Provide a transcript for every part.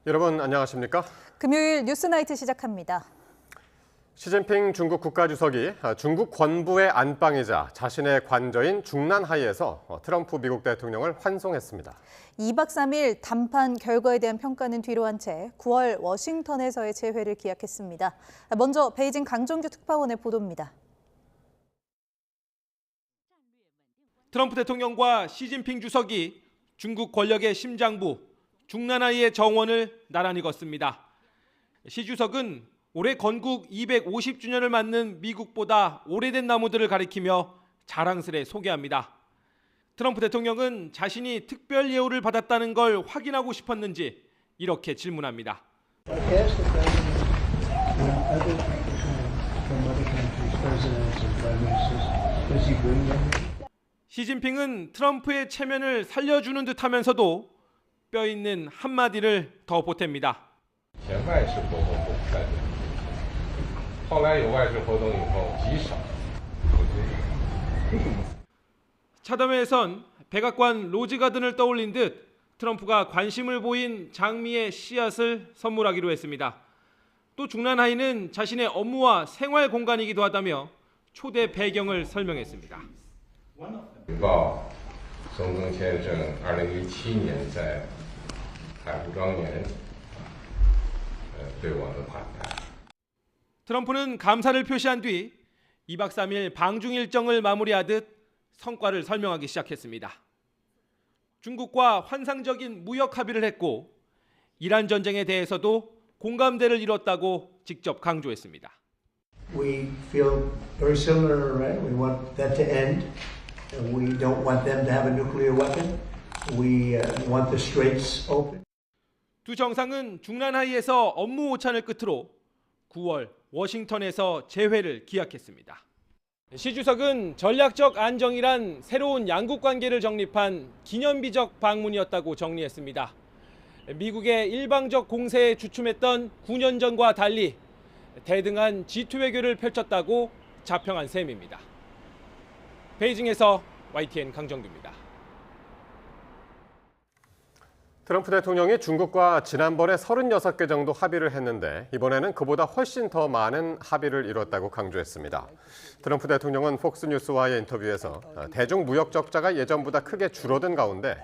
여러분 안녕하십니까? 금요일 뉴스나이트 시작합니다. 시진핑 중국 국가주석이 중국 권부의 안방이자 자신의 관저인 중난하이에서 트럼프 미국 대통령을 환송했습니다. 2박 3일 담판 결과에 대한 평가는 뒤로 한 채 9월 워싱턴에서의 재회를 기약했습니다. 먼저 베이징 강정규 특파원의 보도입니다. 트럼프 대통령과 시진핑 주석이 중국 권력의 심장부 중난하이의 정원을 나란히 걷습니다. 시 주석은 올해 건국 250주년을 맞는 미국보다 오래된 나무들을 가리키며 자랑스레 소개합니다. 트럼프 대통령은 자신이 특별 예우를 받았다는 걸 확인하고 싶었는지 이렇게 질문합니다. 시진핑은 트럼프의 체면을 살려주는 듯하면서도 뼈 있는 한마디를 더 보탭니다. 차담회에선 백악관 로즈가든을 떠올린 듯 트럼프가 관심을 보인 장미의 씨앗을 선물하기로 했습니다. 또 중난하이는 자신의 업무와 생활 공간이기도 하다며 초대 배경을 설명했습니다. 宋曾先生2017年在海湖庄园对我的款待. 트럼프는 감사를 표시한 뒤 2박 3일 방중 일정을 마무리하듯 성과를 설명하기 시작했습니다. 중국과 환상적인 무역 합의를 했고 이란 전쟁에 대해서도 공감대를 이뤘다고 직접 강조했습니다. We feel very similar, right? We want that to end. We don't want them to have a nuclear weapon. We want the straits open. 두 정상은 중난하이에서 업무 오찬을 끝으로 9월 워싱턴에서 재회를 기약했습니다. 시 주석은 전략적 안정이란 새로운 양국 관계를 정립한 기념비적 방문이었다고 정리했습니다. 미국의 일방적 공세에 주춤했던 9년 전과 달리 대등한 G2 외교를 펼쳤다고 자평한 셈입니다. 베이징에서 YTN 강정규입니다. 트럼프 대통령이 중국과 지난번에 36개 정도 합의를 했는데 이번에는 그보다 훨씬 더 많은 합의를 이뤘다고 강조했습니다. 트럼프 대통령은 폭스뉴스와의 인터뷰에서 대중 무역 적자가 예전보다 크게 줄어든 가운데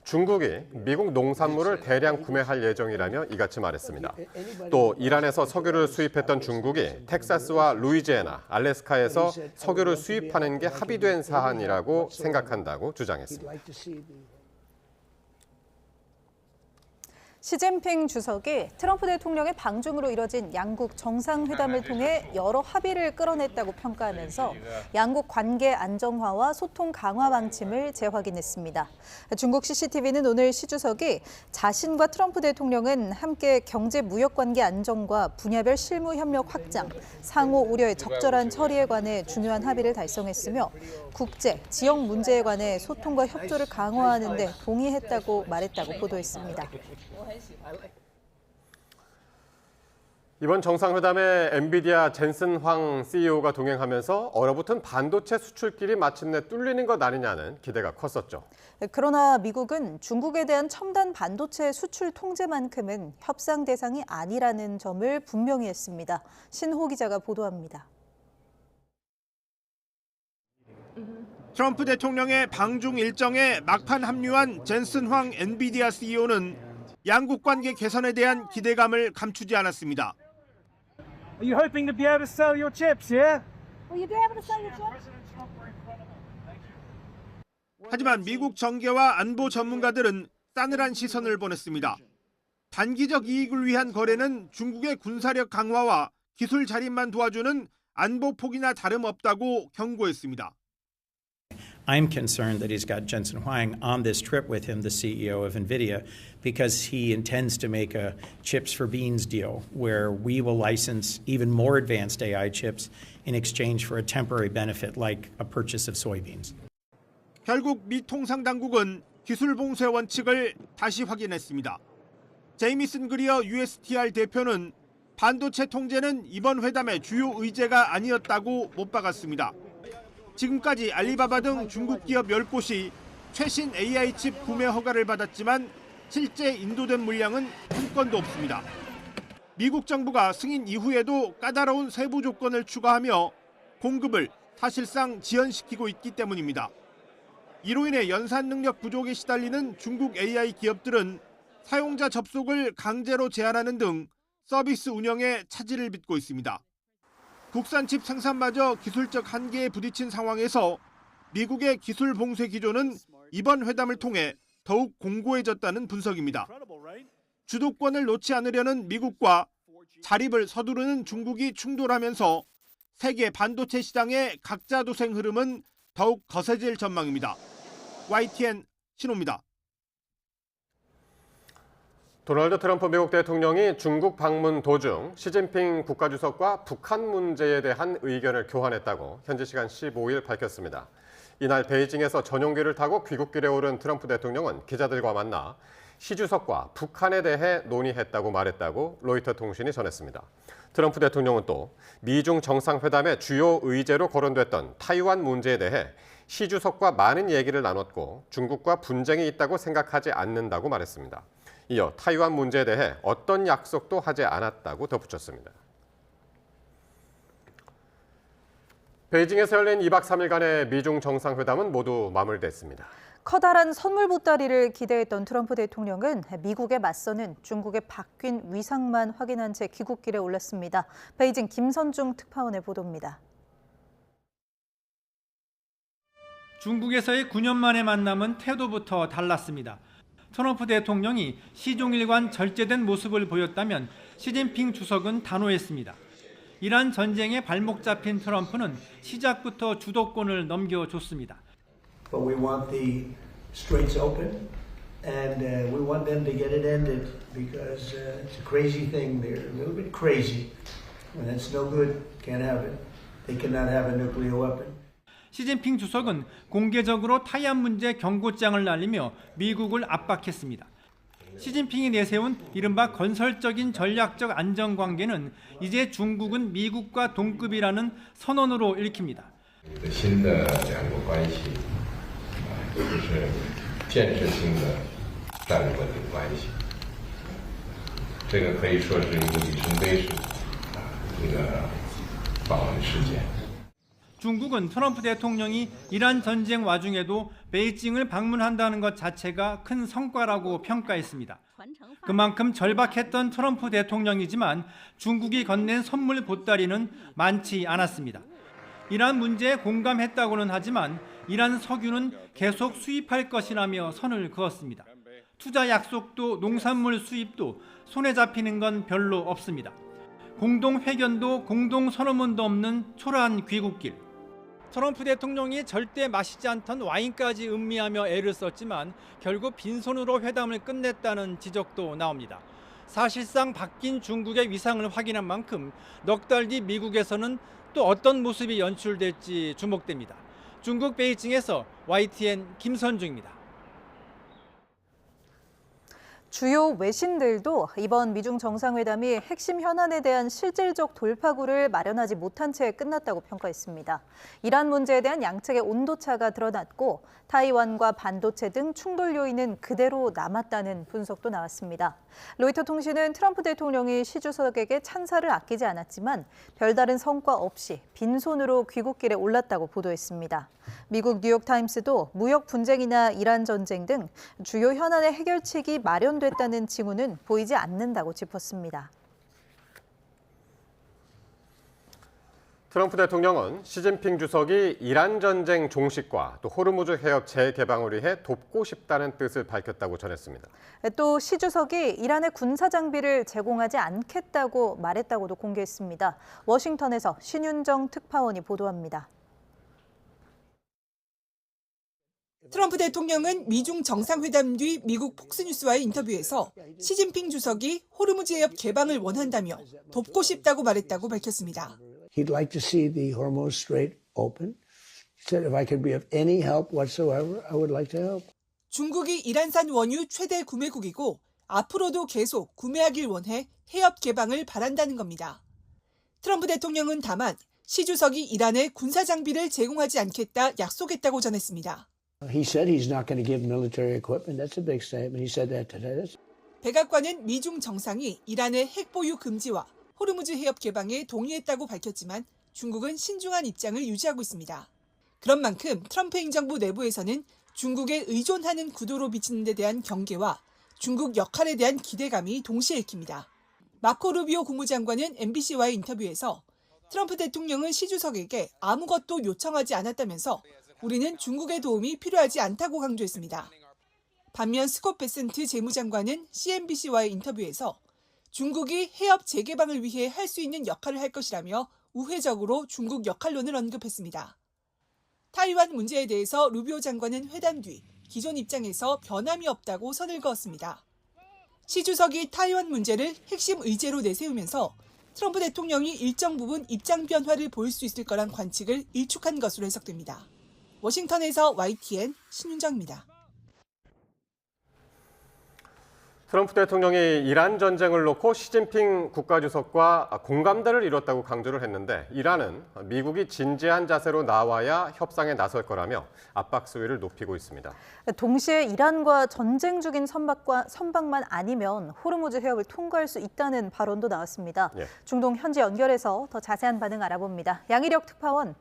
중국이 미국 농산물을 대량 구매할 예정이라며 이같이 말했습니다. 또 이란에서 석유를 수입했던 중국이 텍사스와 루이지애나, 알래스카에서 석유를 수입하는 게 합의된 사안이라고 생각한다고 주장했습니다. 시진핑 주석이 트럼프 대통령의 방중으로 이뤄진 양국 정상회담을 통해 여러 합의를 끌어냈다고 평가하면서 양국 관계 안정화와 소통 강화 방침을 재확인했습니다. 중국 CCTV는 오늘 시 주석이 자신과 트럼프 대통령은 함께 경제 무역 관계 안정과 분야별 실무 협력 확장, 상호 우려의 적절한 처리에 관해 중요한 합의를 달성했으며 국제, 지역 문제에 관해 소통과 협조를 강화하는 데 동의했다고 말했다고 보도했습니다. 이번 정상회담에 엔비디아 젠슨 황 CEO가 동행하면서 얼어붙은 반도체 수출길이 마침내 뚫리는 것 아니냐는 기대가 컸었죠. 그러나 미국은 중국에 대한 첨단 반도체 수출 통제만큼은 협상 대상이 아니라는 점을 분명히 했습니다. 신호 기자가 보도합니다. 트럼프 대통령의 방중 일정에 막판 합류한 젠슨 황 엔비디아 CEO는 양국 관계 개선에 대한 기대감을 감추지 않았습니다. Are you hoping to be able to sell your chips, yeah? Will you be able to sell your chips? 하지만 미국 정계와 안보 전문가들은 싸늘한 시선을 보냈습니다. 단기적 이익을 위한 거래는 중국의 군사력 강화와 기술 자립만 도와주는 안보 폭이나 다름없다고 경고했습니다. I'm concerned that he's got Jensen Huang on this trip with him, the CEO of NVIDIA, because he intends to make a chips for beans deal where we will license even more advanced AI chips in exchange for a temporary benefit like a purchase of soybeans. 결국 미 통상당국은 기술 봉쇄 원칙을 다시 확인했습니다. 제이미슨 그리어 USTR 대표는 반도체 통제는 이번 회담의 주요 의제가 아니었다고 못 박았습니다. 지금까지 알리바바 등 중국 기업 10곳이 최신 AI 칩 구매 허가를 받았지만 실제 인도된 물량은 한 건도 없습니다. 미국 정부가 승인 이후에도 까다로운 세부 조건을 추가하며 공급을 사실상 지연시키고 있기 때문입니다. 이로 인해 연산 능력 부족에 시달리는 중국 AI 기업들은 사용자 접속을 강제로 제한하는 등 서비스 운영에 차질을 빚고 있습니다. 국산 칩 생산마저 기술적 한계에 부딪힌 상황에서 미국의 기술 봉쇄 기조는 이번 회담을 통해 더욱 공고해졌다는 분석입니다. 주도권을 놓지 않으려는 미국과 자립을 서두르는 중국이 충돌하면서 세계 반도체 시장의 각자 도생 흐름은 더욱 거세질 전망입니다. YTN 신호입니다. 도널드 트럼프 미국 대통령이 중국 방문 도중 시진핑 국가주석과 북한 문제에 대한 의견을 교환했다고 현지 시간 15일 밝혔습니다. 이날 베이징에서 전용기를 타고 귀국길에 오른 트럼프 대통령은 기자들과 만나 시 주석과 북한에 대해 논의했다고 말했다고 로이터 통신이 전했습니다. 트럼프 대통령은 또 미중 정상회담의 주요 의제로 거론됐던 타이완 문제에 대해 시 주석과 많은 얘기를 나눴고 중국과 분쟁이 있다고 생각하지 않는다고 말했습니다. 이어 타이완 문제에 대해 어떤 약속도 하지 않았다고 덧붙였습니다. 베이징에서 열린 2박 3일간의 미중 정상회담은 모두 마무리됐습니다. 커다란 선물 보따리를 기대했던 트럼프 대통령은 미국에 맞서는 중국의 바뀐 위상만 확인한 채 귀국길에 올랐습니다. 베이징 김선중 특파원의 보도입니다. 중국에서의 9년 만의 만남은 태도부터 달랐습니다. 트럼프 대통령이 시종일관 절제된 모습을 보였다면 시진핑 주석은 단호했습니다. 이란 전쟁에 발목 잡힌 트럼프는 시작부터 주도권을 넘겨줬습니다. But we want the straits open, and we want them to get it ended because it's a crazy thing. They're a little bit crazy. When it's no good, can't have it. They cannot have a nuclear weapon. 시진핑 주석은 공개적으로 타이완 문제 경고장을 날리며 미국을 압박했습니다. 시진핑이 내세운 이른바 건설적인 전략적 안정관계는 이제 중국은 미국과 동급이라는 선언으로 읽힙니다. 新的两国关系就是建设性的战略稳定关系，这个可以说是一个里程碑式一个访问事件。 중국은 트럼프 대통령이 이란 전쟁 와중에도 베이징을 방문한다는 것 자체가 큰 성과라고 평가했습니다. 그만큼 절박했던 트럼프 대통령이지만 중국이 건넨 선물 보따리는 많지 않았습니다. 이란 문제에 공감했다고는 하지만 이란 석유는 계속 수입할 것이라며 선을 그었습니다. 투자 약속도 농산물 수입도 손에 잡히는 건 별로 없습니다. 공동 회견도 공동 선언문도 없는 초라한 귀국길. 트럼프 대통령이 절대 마시지 않던 와인까지 음미하며 애를 썼지만 결국 빈손으로 회담을 끝냈다는 지적도 나옵니다. 사실상 바뀐 중국의 위상을 확인한 만큼 넉 달 뒤 미국에서는 또 어떤 모습이 연출될지 주목됩니다. 중국 베이징에서 YTN 김선중입니다. 주요 외신들도 이번 미중 정상회담이 핵심 현안에 대한 실질적 돌파구를 마련하지 못한 채 끝났다고 평가했습니다. 이란 문제에 대한 양측의 온도차가 드러났고 타이완과 반도체 등 충돌 요인은 그대로 남았다는 분석도 나왔습니다. 로이터 통신은 트럼프 대통령이 시 주석에게 찬사를 아끼지 않았지만 별다른 성과 없이 빈손으로 귀국길에 올랐다고 보도했습니다. 미국 뉴욕타임스도 무역 분쟁이나 이란 전쟁 등 주요 현안의 해결책이 마련됐다는 징후는 보이지 않는다고 짚었습니다. 트럼프 대통령은 시진핑 주석이 이란 전쟁 종식과 또 호르무즈 해협 재개방을 위해 돕고 싶다는 뜻을 밝혔다고 전했습니다. 또 시 주석이 이란의 군사 장비를 제공하지 않겠다고 말했다고도 공개했습니다. 워싱턴에서 신윤정 특파원이 보도합니다. 트럼프 대통령은 미중 정상회담 뒤 미국 폭스뉴스와의 인터뷰에서 시진핑 주석이 호르무즈 해협 개방을 원한다며 돕고 싶다고 말했다고 밝혔습니다. He'd like to see the Hormuz Strait open. He said if I could be of any help whatsoever, I would like to help. 중국이 이란산 원유 최대 구매국이고 앞으로도 계속 구매하길 원해 해협 개방을 바란다는 겁니다. 트럼프 대통령은 다만 시 주석이 이란에 군사 장비를 제공하지 않겠다 약속했다고 전했습니다. He said he's not going to give military equipment. That's a big statement. He said that today. 백악관은 미중 정상이 이란의 핵 보유 금지와 호르무즈 해협 개방에 동의했다고 밝혔지만 중국은 신중한 입장을 유지하고 있습니다. 그런 만큼 트럼프 행정부 내부에서는 중국에 의존하는 구도로 비치는 데 대한 경계와 중국 역할에 대한 기대감이 동시에 읽힙니다. 마코 루비오 국무장관은 MBC와의 인터뷰에서 트럼프 대통령은 시 주석에게 아무것도 요청하지 않았다면서 우리는 중국의 도움이 필요하지 않다고 강조했습니다. 반면 스콧 베센트 재무장관은 CNBC와의 인터뷰에서 중국이 해협 재개방을 위해 할 수 있는 역할을 할 것이라며 우회적으로 중국 역할론을 언급했습니다. 타이완 문제에 대해서 루비오 장관은 회담 뒤 기존 입장에서 변함이 없다고 선을 그었습니다. 시 주석이 타이완 문제를 핵심 의제로 내세우면서 트럼프 대통령이 일정 부분 입장 변화를 보일 수 있을 거란 관측을 일축한 것으로 해석됩니다. 워싱턴에서 YTN 신윤정입니다. 트럼프 대통령이 이란 전쟁을 놓고 시진핑 국가주석과 공감대를 이뤘다고 강조를 했는데 이란은 미국이 진지한 자세로 나와야 협상에 나설 거라며 압박 수위를 높이고 있습니다. 동시에 이란과 전쟁 중인 선박만 아니면 호르무즈 해협을 통과할 수 있다는 발언도 나왔습니다. 예. 중동 현지 연결해서 더 자세한 반응 알아봅니다. 양희력 특파원.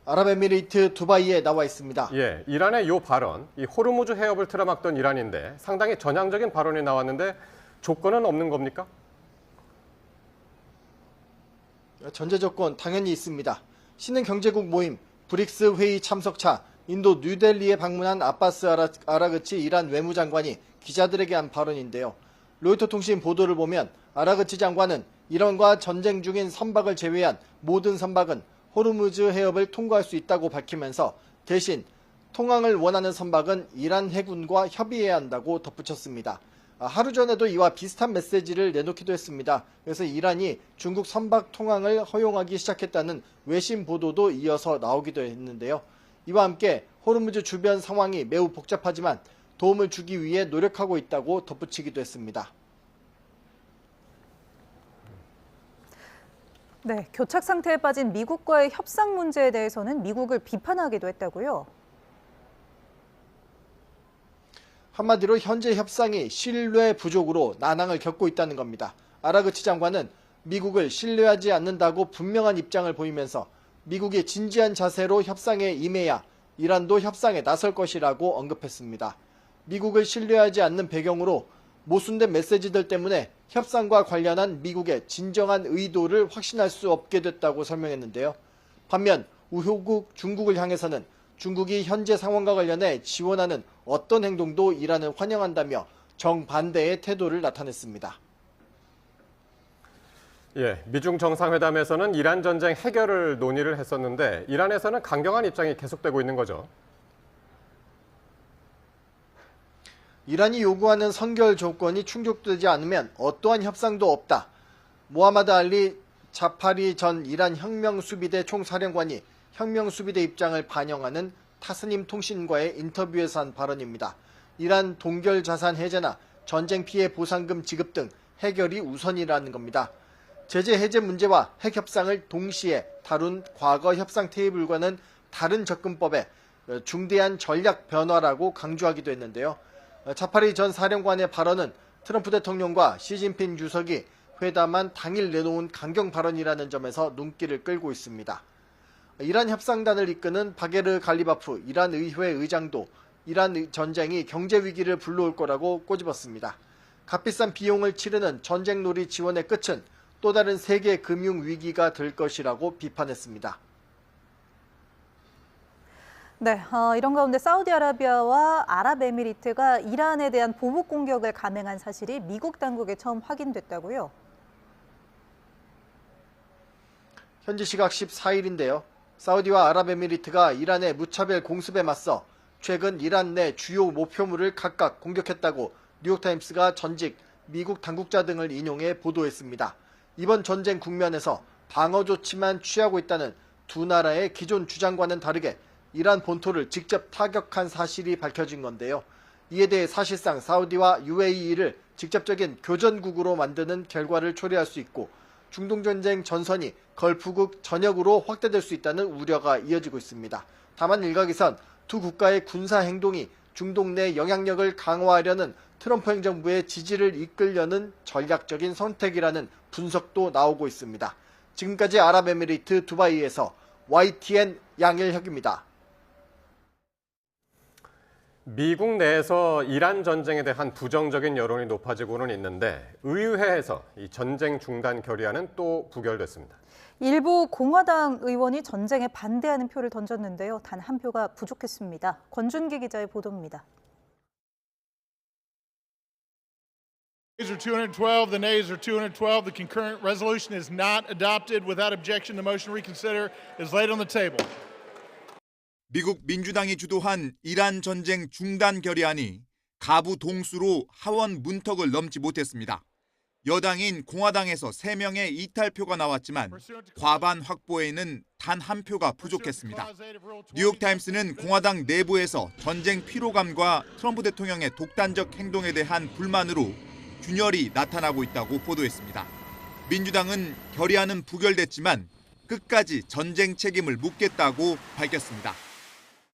아랍에미리트 두바이에 나와 있습니다. 예, 이란의 이 발언, 이 호르무즈 해협을 틀어막던 이란인데 상당히 전향적인 발언이 나왔는데 조건은 없는 겁니까? 전제 조건 당연히 있습니다. 신흥 경제국 모임 브릭스 회의 참석차 인도 뉴델리에 방문한 아바스 아라그치 이란 외무장관이 기자들에게 한 발언인데요. 로이터 통신 보도를 보면 아라그치 장관은 이란과 전쟁 중인 선박을 제외한 모든 선박은 호르무즈 해협을 통과할 수 있다고 밝히면서 대신 통항을 원하는 선박은 이란 해군과 협의해야 한다고 덧붙였습니다. 하루 전에도 이와 비슷한 메시지를 내놓기도 했습니다. 그래서 이란이 중국 선박 통항을 허용하기 시작했다는 외신 보도도 이어서 나오기도 했는데요. 이와 함께 호르무즈 주변 상황이 매우 복잡하지만 도움을 주기 위해 노력하고 있다고 덧붙이기도 했습니다. 네, 교착 상태에 빠진 미국과의 협상 문제에 대해서는 미국을 비판하기도 했다고요. 한마디로 현재 협상이 신뢰 부족으로 난항을 겪고 있다는 겁니다. 아라그치 장관은 미국을 신뢰하지 않는다고 분명한 입장을 보이면서 미국이 진지한 자세로 협상에 임해야 이란도 협상에 나설 것이라고 언급했습니다. 미국을 신뢰하지 않는 배경으로 모순된 메시지들 때문에 협상과 관련한 미국의 진정한 의도를 확신할 수 없게 됐다고 설명했는데요. 반면 우호국 중국을 향해서는 중국이 현재 상황과 관련해 지원하는 어떤 행동도 이란은 환영한다며 정반대의 태도를 나타냈습니다. 예, 미중 정상회담에서는 이란 전쟁 해결을 논의를 했었는데 이란에서는 강경한 입장이 계속되고 있는 거죠. 이란이 요구하는 선결 조건이 충족되지 않으면 어떠한 협상도 없다. 모하마드 알리 자파리 전 이란 혁명수비대 총사령관이 혁명수비대 입장을 반영하는 타스님 통신과의 인터뷰에서 한 발언입니다. 이란 동결 자산 해제나 전쟁 피해 보상금 지급 등 해결이 우선이라는 겁니다. 제재 해제 문제와 핵 협상을 동시에 다룬 과거 협상 테이블과는 다른 접근법에 중대한 전략 변화라고 강조하기도 했는데요. 자파리 전 사령관의 발언은 트럼프 대통령과 시진핑 주석이 회담한 당일 내놓은 강경 발언이라는 점에서 눈길을 끌고 있습니다. 이란 협상단을 이끄는 바게르 갈리바프 이란 의회 의장도 이란 전쟁이 경제 위기를 불러올 거라고 꼬집었습니다. 값비싼 비용을 치르는 전쟁놀이 지원의 끝은 또 다른 세계 금융 위기가 될 것이라고 비판했습니다. 네, 이런 가운데 사우디아라비아와 아랍에미리트가 이란에 대한 보복 공격을 감행한 사실이 미국 당국에 처음 확인됐다고요? 현지 시각 14일인데요. 사우디와 아랍에미리트가 이란의 무차별 공습에 맞서 최근 이란 내 주요 목표물을 각각 공격했다고 뉴욕타임스가 전직 미국 당국자 등을 인용해 보도했습니다. 이번 전쟁 국면에서 방어 조치만 취하고 있다는 두 나라의 기존 주장과는 다르게 이란 본토를 직접 타격한 사실이 밝혀진 건데요. 이에 대해 사실상 사우디와 UAE를 직접적인 교전국으로 만드는 결과를 초래할 수 있고 중동전쟁 전선이 걸프국 전역으로 확대될 수 있다는 우려가 이어지고 있습니다. 다만 일각에선 두 국가의 군사 행동이 중동 내 영향력을 강화하려는 트럼프 행정부의 지지를 이끌려는 전략적인 선택이라는 분석도 나오고 있습니다. 지금까지 아랍에미리트 두바이에서 YTN 양일혁입니다. 미국 내에서 이란 전쟁에 대한 부정적인 여론이 높아지고는 있는데 의회에서 이 전쟁 중단 결의안은 또 부결됐습니다. 일부 공화당 의원이 전쟁에 반대하는 표를 던졌는데요. 단 한 표가 부족했습니다. 권준기 기자의 보도입니다. The yeas are 212, the nays are 212. The concurrent resolution is not adopted. Without objection, the motion to reconsider is laid on the table. 미국 민주당이 주도한 이란 전쟁 중단 결의안이 가부 동수로 하원 문턱을 넘지 못했습니다. 여당인 공화당에서 3명의 이탈표가 나왔지만 과반 확보에는 단 한 표가 부족했습니다. 뉴욕타임스는 공화당 내부에서 전쟁 피로감과 트럼프 대통령의 독단적 행동에 대한 불만으로 균열이 나타나고 있다고 보도했습니다. 민주당은 결의안은 부결됐지만 끝까지 전쟁 책임을 묻겠다고 밝혔습니다.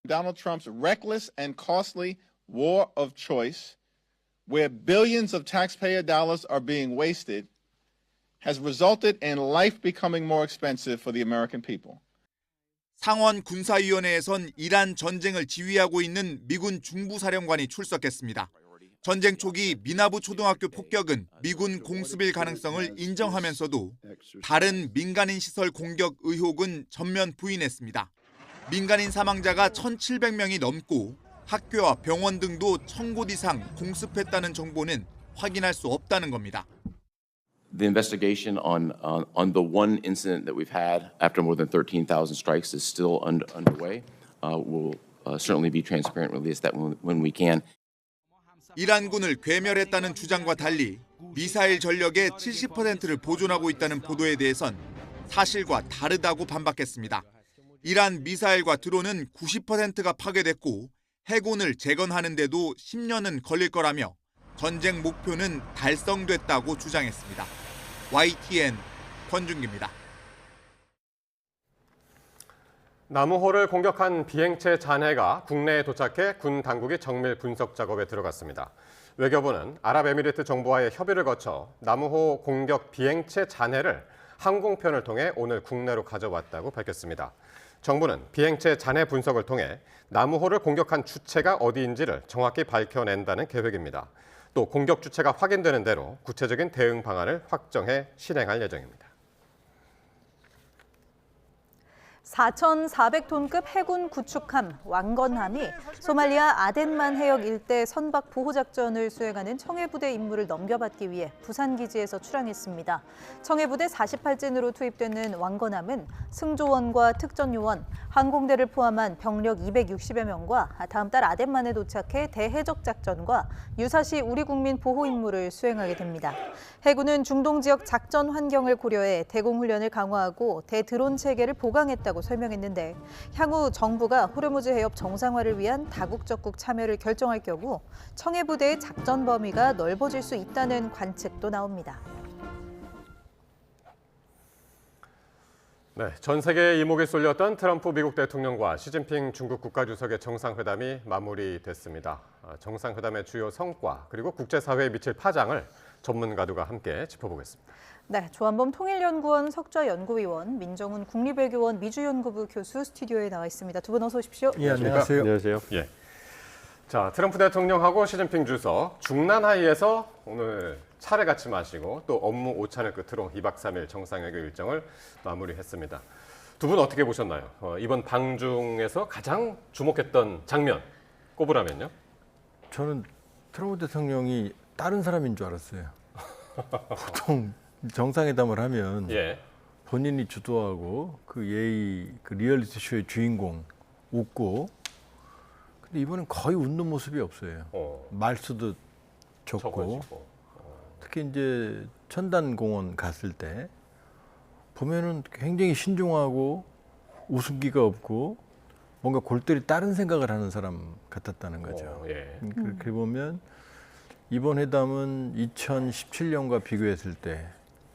Donald Trump's reckless and costly war of choice, where billions of taxpayer dollars are being wasted, has resulted in life becoming more expensive for the American people. 상원 군사위원회에선 이란 전쟁을 지휘하고 있는 미군 중부사령관이 출석했습니다. 전쟁 초기 미나부 초등학교 폭격은 미군 공습일 가능성을 인정하면서도 다른 민간인 시설 공격 의혹은 전면 부인했습니다. 민간인 사망자가 1,700명이 넘고 학교와 병원 등도 1,000곳 이상 공습했다는 정보는 확인할 수 없다는 겁니다. The investigation on the one incident that we've had after more than 13,000 strikes is still underway. We'll certainly be transparent and release that when we can. 이란군을 괴멸했다는 주장과 달리 미사일 전력의 70%를 보존하고 있다는 보도에 대해선 사실과 다르다고 반박했습니다. 이란 미사일과 드론은 90%가 파괴됐고 해군을 재건하는 데도 10년은 걸릴 거라며 전쟁 목표는 달성됐다고 주장했습니다. YTN 권준기입니다. 나무호를 공격한 비행체 잔해가 국내에 도착해 군 당국이 정밀 분석 작업에 들어갔습니다. 외교부는 아랍에미리트 정부와의 협의를 거쳐 나무호 공격 비행체 잔해를 항공편을 통해 오늘 국내로 가져왔다고 밝혔습니다. 정부는 비행체 잔해 분석을 통해 나무호를 공격한 주체가 어디인지를 정확히 밝혀낸다는 계획입니다. 또 공격 주체가 확인되는 대로 구체적인 대응 방안을 확정해 실행할 예정입니다. 4,400톤급 해군 구축함 왕건함이 소말리아 아덴만 해역 일대 선박 보호작전을 수행하는 청해부대 임무를 넘겨받기 위해 부산기지에서 출항했습니다. 청해부대 48진으로 투입되는 왕건함은 승조원과 특전요원, 항공대를 포함한 병력 260여 명과 다음 달 아덴만에 도착해 대해적 작전과 유사시 우리 국민 보호 임무를 수행하게 됩니다. 해군은 중동 지역 작전 환경을 고려해 대공훈련을 강화하고 대드론 체계를 보강했다고 설명했는데 향후 정부가 호르무즈 해협 정상화를 위한 다국적국 참여를 결정할 경우 청해부대의 작전 범위가 넓어질 수 있다는 관측도 나옵니다. 네, 전 세계에 이목이 쏠렸던 트럼프 미국 대통령과 시진핑 중국 국가주석의 정상회담이 마무리됐습니다. 정상회담의 주요 성과 그리고 국제사회에 미칠 파장을 전문가들과 함께 짚어보겠습니다. 네, 조한범 통일연구원 석좌연구위원, 민정훈 국립외교원 미주연구부 교수 스튜디오에 나와 있습니다. 두 분 어서 오십시오. 예, 안녕하세요. 안녕하세요. 예. 자, 트럼프 대통령하고 시진핑 주석 중난하이에서 오늘 차를 같이 마시고 또 업무 오찬을 끝으로 2박 3일 정상회담 일정을 마무리했습니다. 두 분 어떻게 보셨나요? 이번 방중에서 가장 주목했던 장면 꼽으라면요? 저는 트럼프 대통령이 다른 사람인 줄 알았어요. 보통 정상회담을 하면 예. 본인이 주도하고 그 예의, 그 리얼리티 쇼의 주인공 웃고, 근데 이번엔 거의 웃는 모습이 없어요. 말수도 적고, 특히 이제 천단공원 갔을 때 보면은 굉장히 신중하고 웃음기가 없고 뭔가 골똘히 다른 생각을 하는 사람 같았다는 거죠. 예. 그렇게 보면 이번 회담은 2017년과 비교했을 때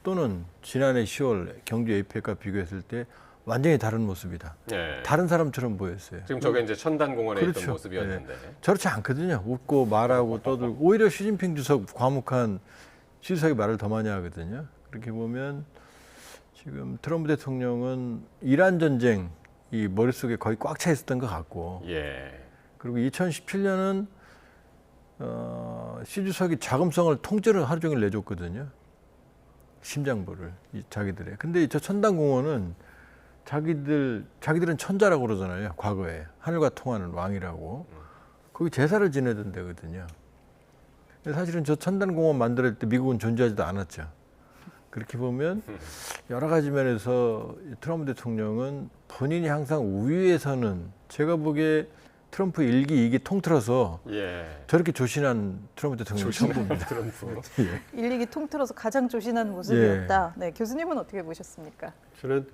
또는 지난해 10월 경주 에이펙과 비교했을 때 완전히 다른 모습이다. 예. 다른 사람처럼 보였어요. 지금 저게 이제 천단공원에 있던 그렇죠. 모습이었는데. 저렇지 않거든요. 웃고 말하고 떠들고 오히려 시진핑 주석 과묵한 시 주석이 말을 더 많이 하거든요. 그렇게 보면 지금 트럼프 대통령은 이란 전쟁 이 머릿속에 거의 꽉 차 있었던 것 같고 예. 그리고 2017년은 시 주석이 자금성을 통째로 하루 종일 내줬거든요. 심장부를 자기들의. 근데 저 천단공원은 자기들은 천자라고 그러잖아요. 과거에 하늘과 통하는 왕이라고. 거기 제사를 지내던 데거든요. 근데 사실은 저 천단공원 만들 때 미국은 존재하지도 않았죠. 그렇게 보면 여러 가지 면에서 트럼프 대통령은 본인이 항상 우위에서는 제가 보기에 트럼프 1기, 2기 통틀어서 저렇게 조신한 트럼프 대통령을 처음 봅니다. 트럼프. 1, 2기 통틀어서 가장 조신한 모습이었다. 네, 교수님은 어떻게 보셨습니까? 저는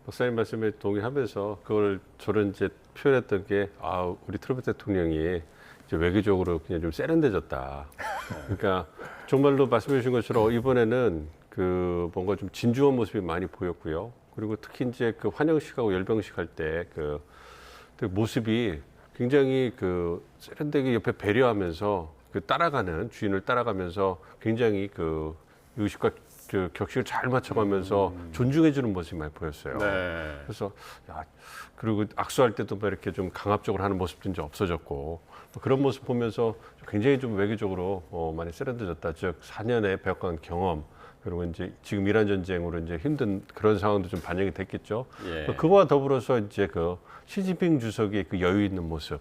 박사님 말씀에 동의하면서 그걸 저는 이제 표현했던 게 우리 트럼프 대통령이 이제 외교적으로 그냥 좀 세련돼졌다. 그러니까 정말로 말씀해 주신 것처럼 이번에는 뭔가 좀 진중한 모습이 많이 보였고요. 그리고 특히 이제 환영식하고 열병식 할 때 그 모습이 굉장히 세련되게 옆에 배려하면서 따라가는 주인을 따라가면서 굉장히 의식과 격식을 잘 맞춰가면서 존중해주는 모습이 많이 보였어요. 네. 그래서 그리고 악수할 때도 이렇게 좀 강압적으로 하는 모습도 이제 없어졌고 그런 모습 보면서 굉장히 좀 외교적으로 많이 세련돼졌다. 즉 4년의 백악관 경험 그리고 이제 지금 이란 전쟁으로 이제 힘든 그런 상황도 좀 반영이 됐겠죠. 예. 그와 더불어서 이제 시진핑 주석의 여유 있는 모습.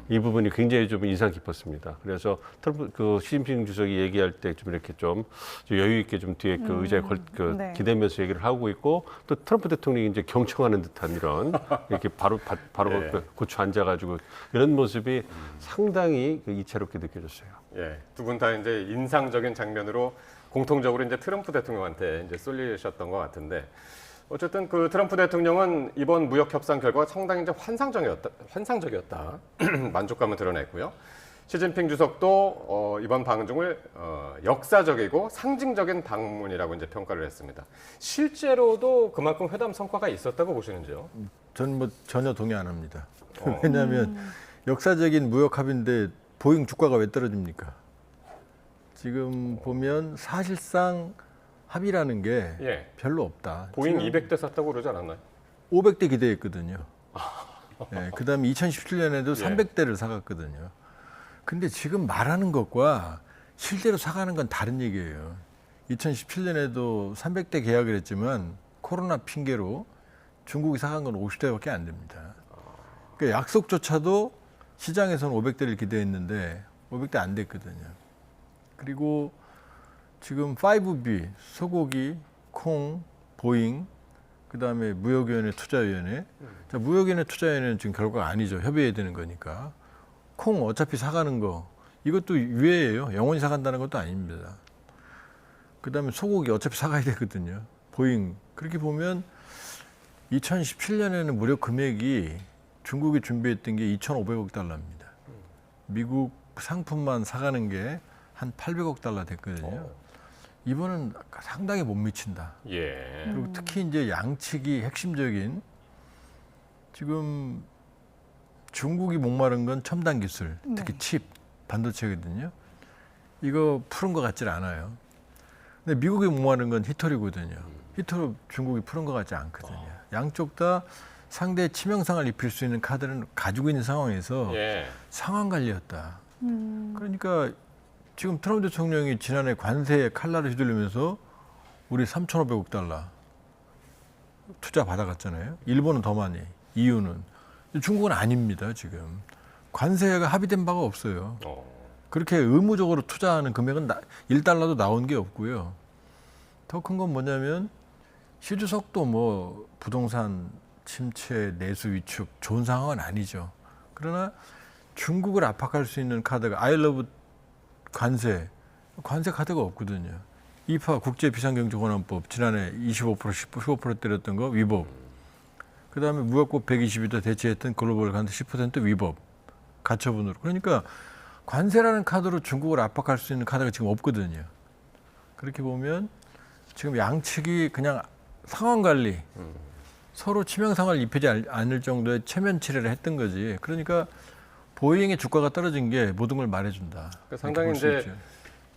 이 부분이 굉장히 좀 인상 깊었습니다. 그래서 트럼프 시진핑 주석이 얘기할 때 좀 이렇게 좀 여유 있게 좀 뒤에 의자에 네. 기대면서 얘기를 하고 있고 또 트럼프 대통령이 이제 경청하는 듯한 이런 이렇게 바로 네. 고추 앉아가지고 이런 모습이 상당히 이채롭게 느껴졌어요. 예. 두 분 다 이제 인상적인 장면으로 공통적으로 이제 트럼프 대통령한테 이제 쏠리셨던 것 같은데. 어쨌든 트럼프 대통령은 이번 무역 협상 결과가 상당히 이제 환상적이었다. 만족감을 드러냈고요. 시진핑 주석도 이번 방중을 역사적이고 상징적인 방문이라고 이제 평가를 했습니다. 실제로도 그만큼 회담 성과가 있었다고 보시는지요? 저는 전혀 동의 안 합니다. 왜냐하면 역사적인 무역 합의인데 보잉 주가가 왜 떨어집니까? 지금 보면 사실상 합의라는 게 별로 없다. 보잉 200대 샀다고 그러지 않았나요? 500대 기대했거든요. 그다음에 2017년에도 300대를 사갔거든요. 근데 지금 말하는 것과 실제로 사가는 건 다른 얘기예요. 2017년에도 300대 계약을 했지만 코로나 핑계로 중국이 사간 건 50대밖에 안 됩니다. 그러니까 약속조차도 시장에서는 500대를 기대했는데 500대 안 됐거든요. 그리고 지금 5B, 소고기, 콩, 보잉, 그다음에 무역위원회, 투자위원회. 자, 무역위원회, 투자위원회는 지금 결과가 아니죠. 협의해야 되는 거니까. 콩 어차피 사가는 거 이것도 유예예요. 영원히 사간다는 것도 아닙니다. 그다음에 소고기 어차피 사가야 되거든요. 보잉. 그렇게 보면 2017년에는 무역 금액이 중국이 준비했던 게 2,500억 달러입니다. 미국 상품만 사가는 게 한 800억 달러 됐거든요. 이번은 상당히 못 미친다. 예. 그리고 특히 이제 양측이 핵심적인 지금 중국이 목마른 건 첨단 기술, 특히 칩, 반도체거든요. 이거 푸른 것 같지 않아요. 근데 미국이 목마른 건 히터리거든요. 히터리 중국이 푸른 것 같지 않거든요. 양쪽 다 상대의 치명상을 입힐 수 있는 카드를 가지고 있는 상황에서 상황 관리였다. 그러니까 지금 트럼프 대통령이 지난해 관세에 칼날을 휘둘리면서 우리 3,500억 달러 투자 받아갔잖아요. 일본은 더 많이. 이유는 중국은 아닙니다. 지금 관세가 합의된 바가 없어요. 그렇게 의무적으로 투자하는 금액은 1달러도 나온 게 없고요. 더 큰 건 뭐냐면 시 주석도 뭐 부동산 침체, 내수 위축 좋은 상황은 아니죠. 그러나 중국을 압박할 수 있는 카드가 I love 관세 카드가 없거든요. 이파 국제비상경제권한법 지난해 25% 15% 때렸던 거 위법. 그다음에 무역법 122도 대체했던 글로벌 관세 10% 위법. 가처분으로. 그러니까 관세라는 카드로 중국을 압박할 수 있는 카드가 지금 없거든요. 그렇게 보면 지금 양측이 그냥 상황 관리, 서로 치명상을 입히지 않을 정도의 체면 치레를 했던 거지. 그러니까 보잉의 주가가 떨어진 게 모든 걸 말해준다. 그러니까 상당히 이제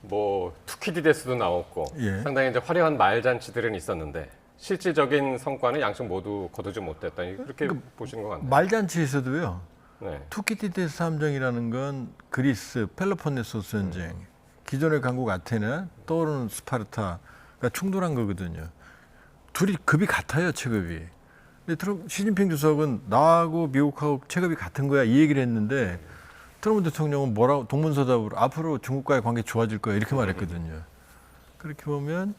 뭐 투키디데스도 나왔고 예. 상당히 이제 화려한 말잔치들은 있었는데 실질적인 성과는 양측 모두 거두지 못했다. 그렇게 보시는 것 같네요. 말잔치에서도요. 네. 투키디데스 함정이라는 건 그리스 펠로폰네소스 전쟁, 기존의 강국 아테네, 떠오르는 스파르타가 충돌한 거거든요. 둘이 급이 같아요, 체급이. 근데 시진핑 주석은 나하고 미국하고 체급이 같은 거야 이 얘기를 했는데 트럼프 대통령은 뭐라고 동문서답으로 앞으로 중국과의 관계 좋아질 거야 이렇게 말했거든요. 그렇게 보면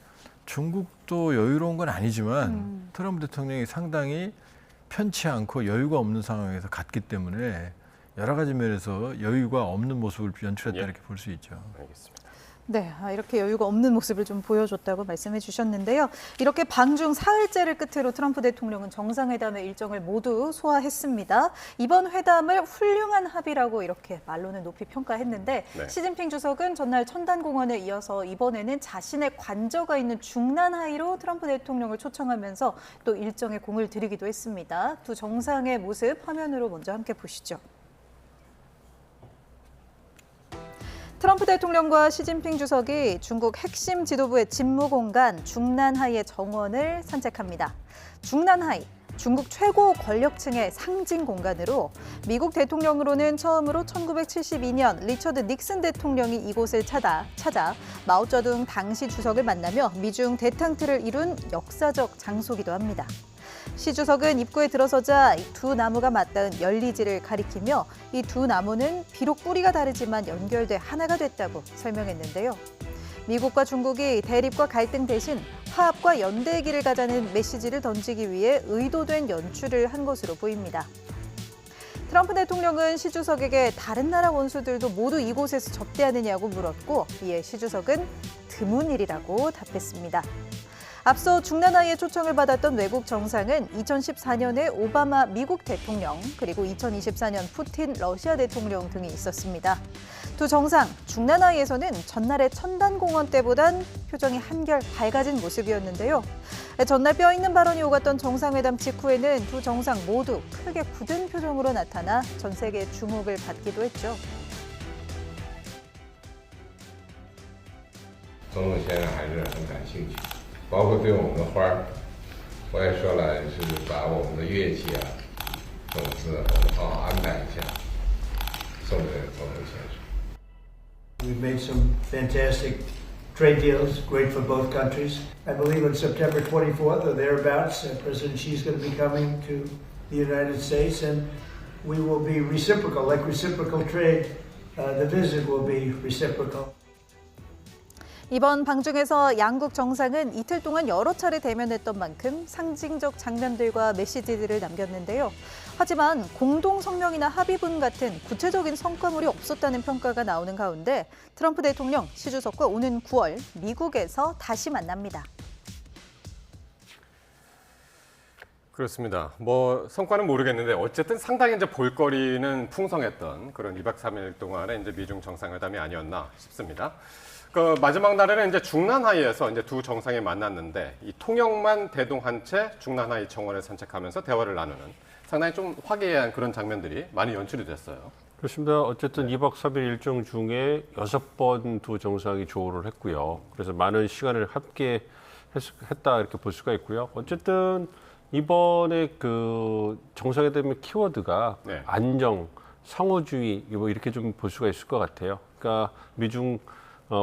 중국도 여유로운 건 아니지만 트럼프 대통령이 상당히 편치 않고 여유가 없는 상황에서 갔기 때문에 여러 가지 면에서 여유가 없는 모습을 연출했다 이렇게 볼 수 있죠. 알겠습니다. 네, 이렇게 여유가 없는 모습을 좀 보여줬다고 말씀해 주셨는데요. 이렇게 방중 사흘째를 끝으로 트럼프 대통령은 정상회담의 일정을 모두 소화했습니다. 이번 회담을 훌륭한 합의라고 이렇게 말로는 높이 평가했는데 네. 시진핑 주석은 전날 천단공원에 이어서 이번에는 자신의 관저가 있는 중난하이로 트럼프 대통령을 초청하면서 또 일정에 공을 들이기도 했습니다. 두 정상의 모습 화면으로 먼저 함께 보시죠. 트럼프 대통령과 시진핑 주석이 중국 핵심 지도부의 집무 공간 중난하이의 정원을 산책합니다. 중난하이, 중국 최고 권력층의 상징 공간으로 미국 대통령으로는 처음으로 1972년 리처드 닉슨 대통령이 이곳을 찾아 마오쩌둥 당시 주석을 만나며 미중 대탕트를 이룬 역사적 장소기도 합니다. 시 주석은 입구에 들어서자 두 나무가 맞닿은 열리지를 가리키며 이 두 나무는 비록 뿌리가 다르지만 연결돼 하나가 됐다고 설명했는데요. 미국과 중국이 대립과 갈등 대신 화합과 연대의 길을 가자는 메시지를 던지기 위해 의도된 연출을 한 것으로 보입니다. 트럼프 대통령은 시 주석에게 다른 나라 원수들도 모두 이곳에서 접대하느냐고 물었고 이에 시 주석은 드문 일이라고 답했습니다. 앞서 중난하이의 초청을 받았던 외국 정상은 2014년에 오바마 미국 대통령, 그리고 2024년 푸틴 러시아 대통령 등이 있었습니다. 두 정상, 중난하이에서는 전날의 천단공원 때보단 표정이 한결 밝아진 모습이었는데요. 전날 뼈있는 발언이 오갔던 정상회담 직후에는 두 정상 모두 크게 굳은 표정으로 나타나 전 세계의 주목을 받기도 했죠. 总统先生还是很感兴趣，包括对我们的花儿，我也说了，是把我们的乐器啊、种子我们好好安排一下，送给总统先生。 We've made some fantastic trade deals, great for both countries. I believe on September 24th or thereabouts, President Xi is going to be coming to the United States, and we will be reciprocal, like reciprocal trade. The visit will be reciprocal. 이번 방중에서 양국 정상은 이틀 동안 여러 차례 대면했던 만큼 상징적 장면들과 메시지들을 남겼는데요. 하지만 공동 성명이나 합의문 같은 구체적인 성과물이 없었다는 평가가 나오는 가운데 트럼프 대통령, 시 주석과 오는 9월 미국에서 다시 만납니다. 그렇습니다. 뭐 성과는 모르겠는데 어쨌든 상당히 이제 볼거리는 풍성했던 그런 2박 3일 동안의 이제 미중 정상회담이 아니었나 싶습니다. 그 마지막 날에는 이제 중난하이에서 이제 두 정상이 만났는데 이 통역만 대동한 채 중난하이 정원을 산책하면서 대화를 나누는 상당히 좀 화기애애한 그런 장면들이 많이 연출이 됐어요. 그렇습니다. 어쨌든 2박 3일 일정 중에 6번 두 정상이 조우를 했고요. 그래서 많은 시간을 함께 했다 이렇게 볼 수가 있고요. 어쨌든 이번에 그 정상회담의 키워드가 네. 안정, 상호주의 뭐 이렇게 좀 볼 수가 있을 것 같아요. 그러니까 미중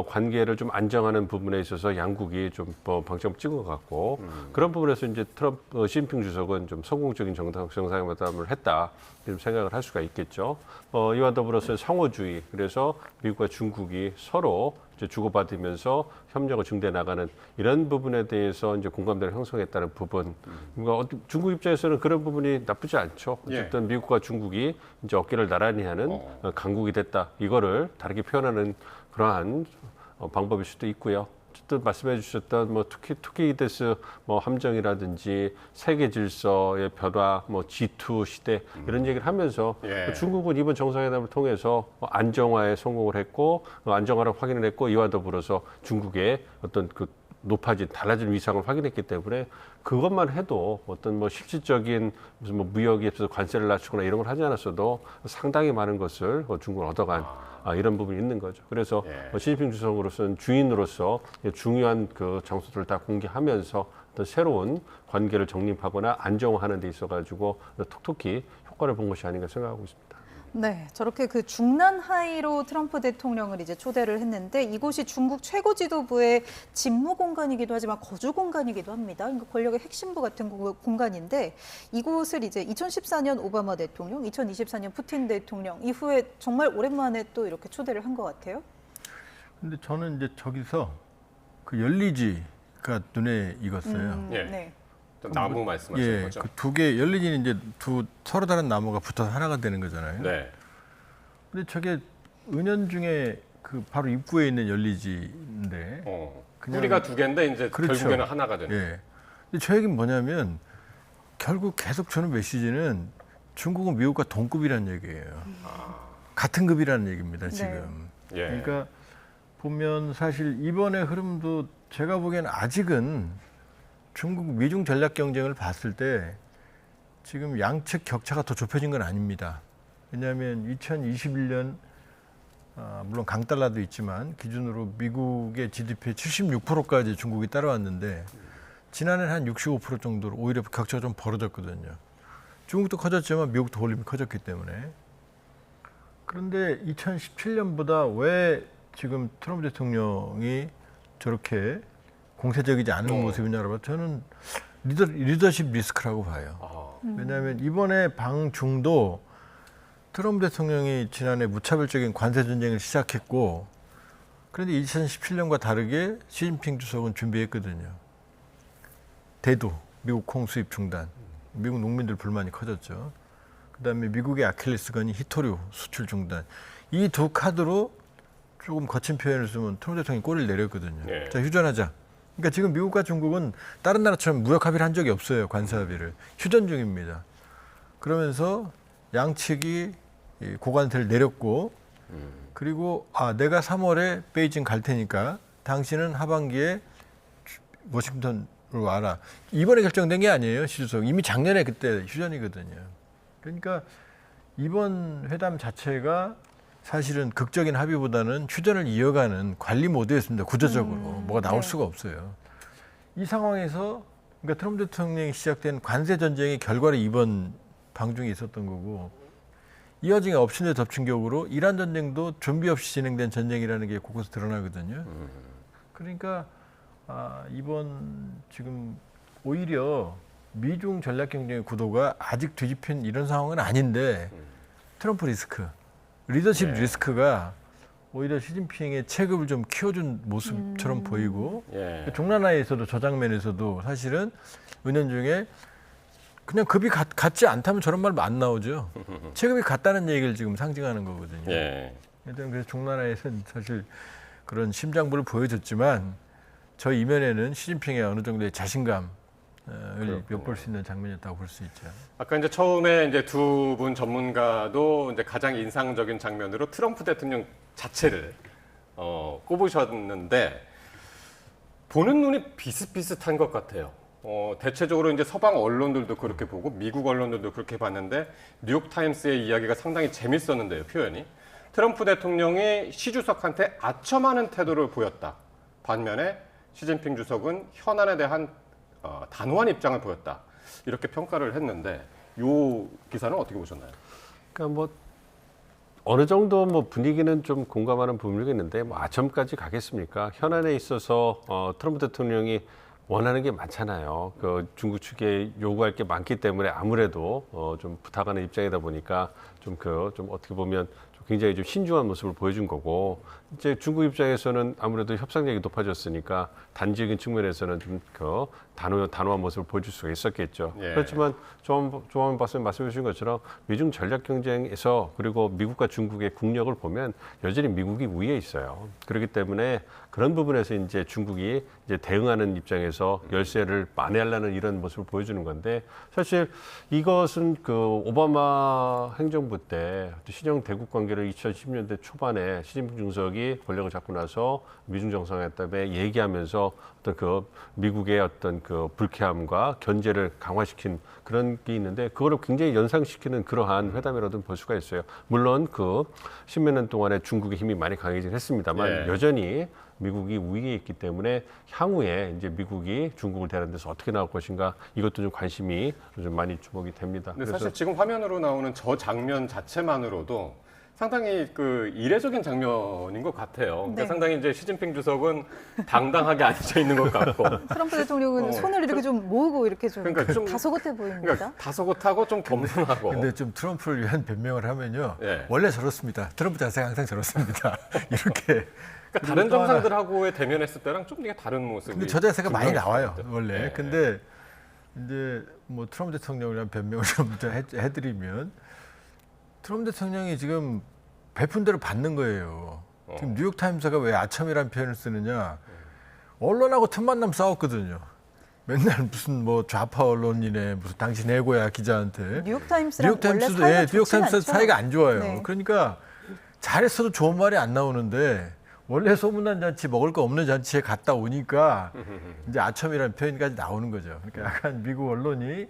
관계를 좀 안정하는 부분에 있어서 양국이 좀 방점을 찍은 것 같고 그런 부분에서 이제 시진핑 주석은 좀 성공적인 정상회담을 했다 이런 생각을 할 수가 있겠죠. 이와 더불어서 상호주의, 그래서 미국과 중국이 서로 이제 주고받으면서 협력을 증대해 나가는 이런 부분에 대해서 이제 공감대를 형성했다는 부분. 그러니까 중국 입장에서는 그런 부분이 나쁘지 않죠. 어쨌든 미국과 중국이 이제 어깨를 나란히 하는 강국이 됐다. 이거를 다르게 표현하는 그러한 방법일 수도 있고요. 또 말씀해 주셨던 뭐 투키디스 뭐 함정이라든지 세계 질서의 변화, 뭐 G2 시대 이런 얘기를 하면서 중국은 이번 정상회담을 통해서 안정화에 성공을 했고 안정화를 확인을 했고 이와 더불어서 중국의 어떤 그 높아진 달라진 위상을 확인했기 때문에 그것만 해도 어떤 뭐 실질적인 무슨 뭐 무역에 있어서 관세를 낮추거나 이런 걸 하지 않았어도 상당히 많은 것을 중국을 얻어간 이런 부분이 있는 거죠. 그래서 시진핑 주석으로서는 주인으로서 중요한 그 장소들을 다 공개하면서 어떤 새로운 관계를 정립하거나 안정화하는 데 있어가지고 톡톡히 효과를 본 것이 아닌가 생각하고 있습니다. 네, 저렇게 그 중난 하이로 트럼프 대통령을 이제 초대를 했는데 이곳이 중국 최고 지도부의 집무 공간이기도 하지만 거주 공간이기도 합니다. 그러니까 권력의 핵심부 같은 공간인데 이곳을 이제 2014년 오바마 대통령, 2024년 푸틴 대통령 이후에 정말 오랜만에 또 이렇게 초대를 한 것 같아요. 근데 저는 이제 저기서 그 열리지가 눈에 익었어요. 네. 나무 말씀하시는 거죠? 그 두 개 열리지는 이제 두 서로 다른 나무가 붙어서 하나가 되는 거잖아요. 네. 근데 저게 은연중에 그 바로 입구에 있는 열리지인데. 뿌리가 두 개인데 이제 그렇죠. 결국에는 하나가 되는. 예. 근데 저 얘기는 뭐냐면 결국 계속 주는 메시지는 중국은 미국과 동급이라는 얘기예요. 같은 급이라는 얘기입니다, 지금. 네. 그러니까 보면 사실 이번의 흐름도 제가 보기에는 아직은 중국 미중 전략 경쟁을 봤을 때 지금 양측 격차가 더 좁혀진 건 아닙니다. 왜냐하면 2021년 물론 강달러도 있지만 기준으로 미국의 GDP의 76%까지 중국이 따라왔는데 지난해는 한 65% 정도로 오히려 격차가 좀 벌어졌거든요. 중국도 커졌지만 미국도 볼륨이 커졌기 때문에. 그런데 2017년보다 왜 지금 트럼프 대통령이 저렇게 공세적이지 않은 모습이냐고 저는 리더십 리스크라고 봐요. 왜냐하면 이번에 방중도 트럼프 대통령이 지난해 무차별적인 관세 전쟁을 시작했고 그런데 2017년과 다르게 시진핑 주석은 준비했거든요. 대두, 미국 콩 수입 중단, 미국 농민들 불만이 커졌죠. 그다음에 미국의 아킬레스건이 히토류 수출 중단. 이 두 카드로 조금 거친 표현을 쓰면 트럼프 대통령이 꼬리를 내렸거든요. 자, 휴전하자. 그러니까 지금 미국과 중국은 다른 나라처럼 무역 합의를 한 적이 없어요. 관세 합의를. 휴전 중입니다. 그러면서 양측이 고관세를 내렸고 그리고 내가 3월에 베이징 갈 테니까 당신은 하반기에 워싱턴으로 와라. 이번에 결정된 게 아니에요. 시 주석. 이미 작년에 그때 휴전이거든요. 그러니까 이번 회담 자체가 사실은 극적인 합의보다는 휴전을 이어가는 관리 모드였습니다. 구조적으로. 뭐가 나올 수가 없어요. 이 상황에서 그러니까 트럼프 대통령이 시작된 관세 전쟁의 결과로 이번 방중에 있었던 거고 이 와중에 엎친 데 덮친 격으로 이란 전쟁도 준비 없이 진행된 전쟁이라는 게 곳곳에 드러나거든요. 그러니까 이번 지금 오히려 미중 전략 경쟁의 구도가 아직 뒤집힌 이런 상황은 아닌데 트럼프 리스크. 리더십 리스크가 오히려 시진핑의 체급을 좀 키워준 모습처럼 보이고 종란화에서도 저 장면에서도 사실은 은연중에 그냥 급이 같지 않다면 저런 말 안 나오죠. 체급이 같다는 얘기를 지금 상징하는 거거든요. 그래서 종란화에서는 사실 그런 심장부를 보여줬지만 저 이면에는 시진핑의 어느 정도의 자신감 엿볼 수 있는 장면이었다고 볼 수 있죠. 아까 이제 처음에 이제 두 분 전문가도 이제 가장 인상적인 장면으로 트럼프 대통령 자체를 꼽으셨는데 보는 눈이 비슷비슷한 것 같아요. 대체적으로 이제 서방 언론들도 그렇게 보고 미국 언론들도 그렇게 봤는데 뉴욕 타임스의 이야기가 상당히 재밌었는데요, 표현이. 트럼프 대통령이 시 주석한테 아첨하는 태도를 보였다. 반면에 시진핑 주석은 현안에 대한 단호한 입장을 보였다. 이렇게 평가를 했는데 이 기사는 어떻게 보셨나요? 그러니까 뭐 어느 정도 뭐 분위기는 좀 공감하는 부분이 있는데 뭐 아첨까지 가겠습니까? 현안에 있어서 트럼프 대통령이 원하는 게 많잖아요. 그 중국 측에 요구할 게 많기 때문에 아무래도 좀 부탁하는 입장이다 보니까 좀 어떻게 보면 좀 굉장히 좀 신중한 모습을 보여준 거고 이제 중국 입장에서는 아무래도 협상력이 높아졌으니까 단적인 측면에서는 좀 그 단호한 모습을 보여줄 수가 있었겠죠. 예. 그렇지만 조원 박사님 말씀해 주신 것처럼 미중 전략 경쟁에서 그리고 미국과 중국의 국력을 보면 여전히 미국이 우위에 있어요. 그렇기 때문에 그런 부분에서 이제 중국이 이제 대응하는 입장에서 열세를 만회하려는 이런 모습을 보여주는 건데 사실 이것은 그 오바마 행정부 때 신형 대국 관계를 2010년대 초반에 시진핑 주석이 권력을 잡고 나서 미중 정상회담에 얘기하면서 어떤 그 미국의 어떤 그 불쾌함과 견제를 강화시킨 그런 게 있는데 그거를 굉장히 연상시키는 그러한 회담이라도 볼 수가 있어요. 물론 그 십몇 년 동안에 중국의 힘이 많이 강해지긴 했습니다만 예. 여전히 미국이 우위에 있기 때문에 향후에 이제 미국이 중국을 대하는 데서 어떻게 나올 것인가 이것도 좀 관심이 좀 많이 주목이 됩니다. 근데 사실 지금 화면으로 나오는 저 장면 자체만으로도 상당히 그 이례적인 장면인 것 같아요. 그러니까 네. 상당히 이제 시진핑 주석은 당당하게 앉아 있는 것 같고 트럼프 대통령은 손을 이렇게 좀 모으고 이렇게 좀 그러니까 좀 다소곳해 보입니다. 그러니까 다소곳하고 좀 겸손하고. 근데 좀 트럼프를 위한 변명을 하면요. 예. 원래 저렇습니다. 트럼프 자세가 항상 저렇습니다. 이렇게. 그러니까 다른 정상들하고의 대면했을 때랑 좀 이게 다른 모습이. 근데 저 자세가 많이 분명히 나와요. 있었죠. 원래. 예. 근데 이제 뭐 트럼프 대통령을 위한 변명을 좀 해드리면 트럼프 대통령이 지금 베푼 대로 받는 거예요. 지금 뉴욕타임스가 왜 아첨이라는 표현을 쓰느냐. 언론하고 틈만 나면 싸웠거든요. 맨날 무슨 뭐 좌파 언론이네 무슨 당신 해고야 기자한테. 뉴욕타임스랑 원래 사이가 좋진 뉴욕타임스 않죠? 사이가 안 좋아요. 네. 그러니까 잘했어도 좋은 말이 안 나오는데 원래 소문난 잔치 먹을 거 없는 잔치에 갔다 오니까 이제 아첨이라는 표현까지 나오는 거죠. 그러니까 약간 미국 언론이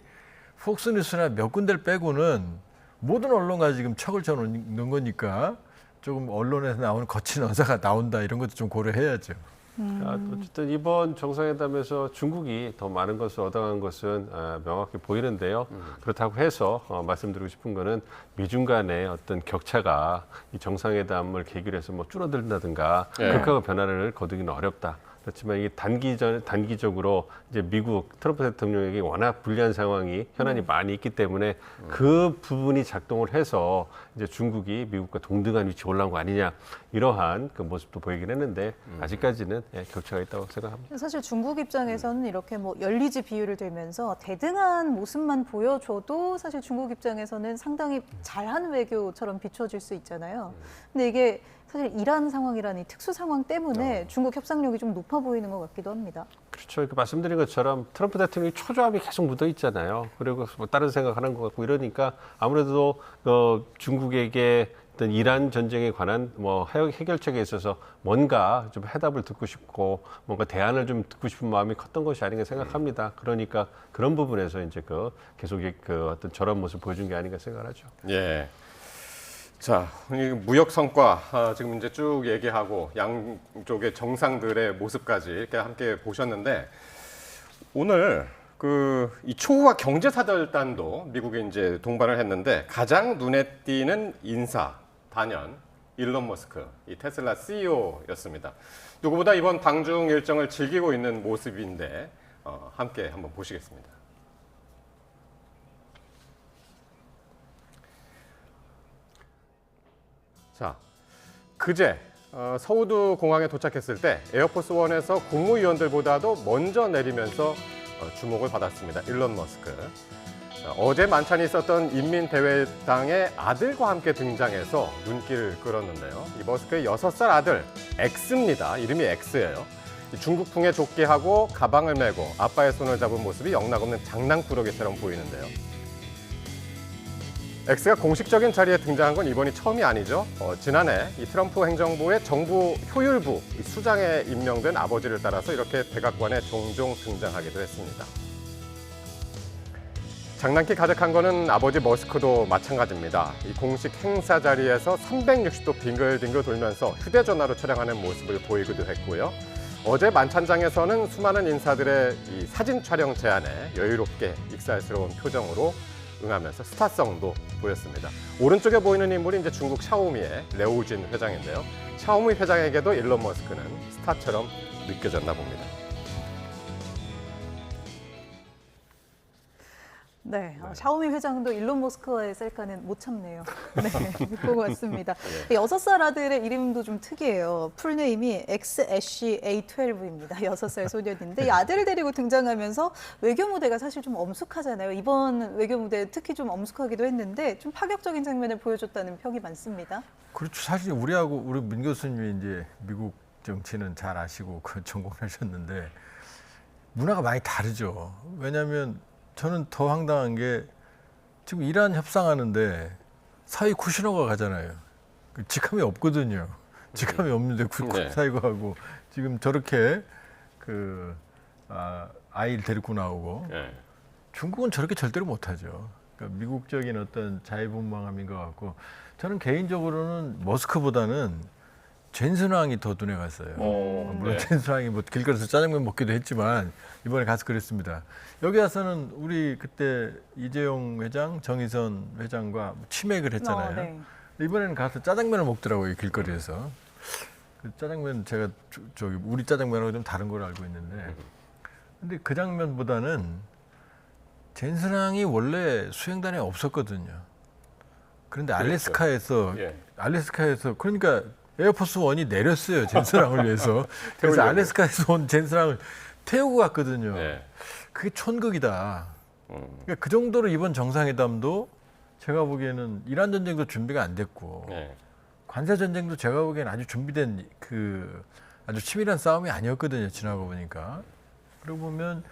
폭스뉴스나 몇 군데를 빼고는 모든 언론과 지금 척을 쳐놓는 거니까 조금 언론에서 나오는 거친 언사가 나온다 이런 것도 좀 고려해야죠. 어쨌든 이번 정상회담에서 중국이 더 많은 것을 얻어간 것은 명확히 보이는데요. 그렇다고 해서 말씀드리고 싶은 거는 미중 간의 어떤 격차가 이 정상회담을 계기로 해서 뭐 줄어든다든가 극하고 변화를 거두기는 어렵다. 그렇지만 이게 단기적으로 이제 미국 트럼프 대통령에게 워낙 불리한 상황이 현안이 많이 있기 때문에 그 부분이 작동을 해서 이제 중국이 미국과 동등한 위치에 올라온 거 아니냐 이러한 그 모습도 보이긴 했는데 아직까지는 격차가 있다고 생각합니다. 사실 중국 입장에서는 이렇게 뭐 열리지 비유를 들면서 대등한 모습만 보여줘도 사실 중국 입장에서는 상당히 잘한 외교처럼 비춰질 수 있잖아요. 근데 이게 사실 이란 상황이라는 특수 상황 때문에 중국 협상력이 좀 높아 보이는 것 같기도 합니다. 그렇죠. 이렇게 말씀드린 것처럼 트럼프 대통령이 초조함이 계속 묻어 있잖아요. 그리고 뭐 다른 생각하는 것 같고 이러니까 아무래도 중국에게 어떤 이란 전쟁에 관한 뭐 해결책에 있어서 뭔가 좀 해답을 듣고 싶고 뭔가 대안을 좀 듣고 싶은 마음이 컸던 것이 아닌가 생각합니다. 그러니까 그런 부분에서 이제 계속 그 어떤 저런 모습 보여준 게 아닌가 생각하죠. 예. 자, 무역 성과 지금 이제 쭉 얘기하고 양쪽의 정상들의 모습까지 이렇게 함께 보셨는데 오늘 이 초호화 경제사절단도 미국에 이제 동반을 했는데 가장 눈에 띄는 인사 단연 일론 머스크, 이 테슬라 CEO였습니다. 누구보다 이번 방중 일정을 즐기고 있는 모습인데 함께 한번 보시겠습니다. 자, 그제 서우두 공항에 도착했을 때 에어포스 원에서 국무위원들보다도 먼저 내리면서 주목을 받았습니다. 일론 머스크. 어제 만찬이 있었던 인민대회당의 아들과 함께 등장해서 눈길을 끌었는데요. 이 머스크의 6살 아들 엑스입니다. 이름이 엑스예요. 중국풍의 조끼하고 가방을 메고 아빠의 손을 잡은 모습이 영락없는 장난꾸러기처럼 보이는데요. 엑스가 공식적인 자리에 등장한 건 이번이 처음이 아니죠. 지난해 이 트럼프 행정부의 정부 효율부 수장에 임명된 아버지를 따라서 이렇게 백악관에 종종 등장하기도 했습니다. 장난기 가득한 거는 아버지 머스크도 마찬가지입니다. 이 공식 행사 자리에서 360도 빙글빙글 돌면서 휴대전화로 촬영하는 모습을 보이기도 했고요. 어제 만찬장에서는 수많은 인사들의 이 사진 촬영 제안에 여유롭게 익살스러운 표정으로 응하면서 스타성도 보였습니다. 오른쪽에 보이는 인물이 이제 중국 샤오미의 려우진 회장인데요. 샤오미 회장에게도 일론 머스크는 스타처럼 느껴졌나 봅니다. 네, 샤오미 회장도 일론 머스크와의 셀카는 못 참네요. 네, 본 것 같습니다. 6살 아들의 이름도 좀 특이해요. 풀네임이 XAC A12입니다. 6살 소년인데 이 아들을 데리고 등장하면서 외교 무대가 사실 좀 엄숙하잖아요. 이번 외교 무대 특히 좀 엄숙하기도 했는데 좀 파격적인 장면을 보여줬다는 평이 많습니다. 그렇죠. 사실 우리 민 교수님이 이제 미국 정치는 잘 아시고 그 전공하셨는데 문화가 많이 다르죠. 왜냐하면 저는 더 황당한 게 지금 이란 협상하는데 사이 쿠시너가 가잖아요. 직함이 없거든요. 직함이 없는데 사이가 하고 지금 저렇게 아이를 데리고 나오고 중국은 저렇게 절대로 못하죠. 그러니까 미국적인 어떤 자유분방함인 것 같고 저는 개인적으로는 머스크보다는 젠슨왕이 더 눈에 갔어요. 물론 젠슨왕이 뭐 길거리에서 짜장면 먹기도 했지만 이번에 가서 그랬습니다. 여기 와서는 우리 그때 이재용 회장, 정의선 회장과 치맥을 했잖아요. 이번에는 가서 짜장면을 먹더라고요, 길거리에서. 그 짜장면 제가 저기 우리 짜장면하고 좀 다른 걸 알고 있는데 근데 그 장면보다는 젠슨왕이 원래 수행단에 없었거든요. 그런데 알래스카에서 그러니까 에어포스 원이 내렸어요. 젠슨왕을 위해서. 그래서 알래스카에서 온 젠슨왕을 태우고 갔거든요. 그게 촌극이다. 그러니까 그 정도로 이번 정상회담도 제가 보기에는 이란 전쟁도 준비가 안 됐고 관세 전쟁도 제가 보기에는 아주 준비된 아주 치밀한 싸움이 아니었거든요. 지나고 보니까. 그러고 보면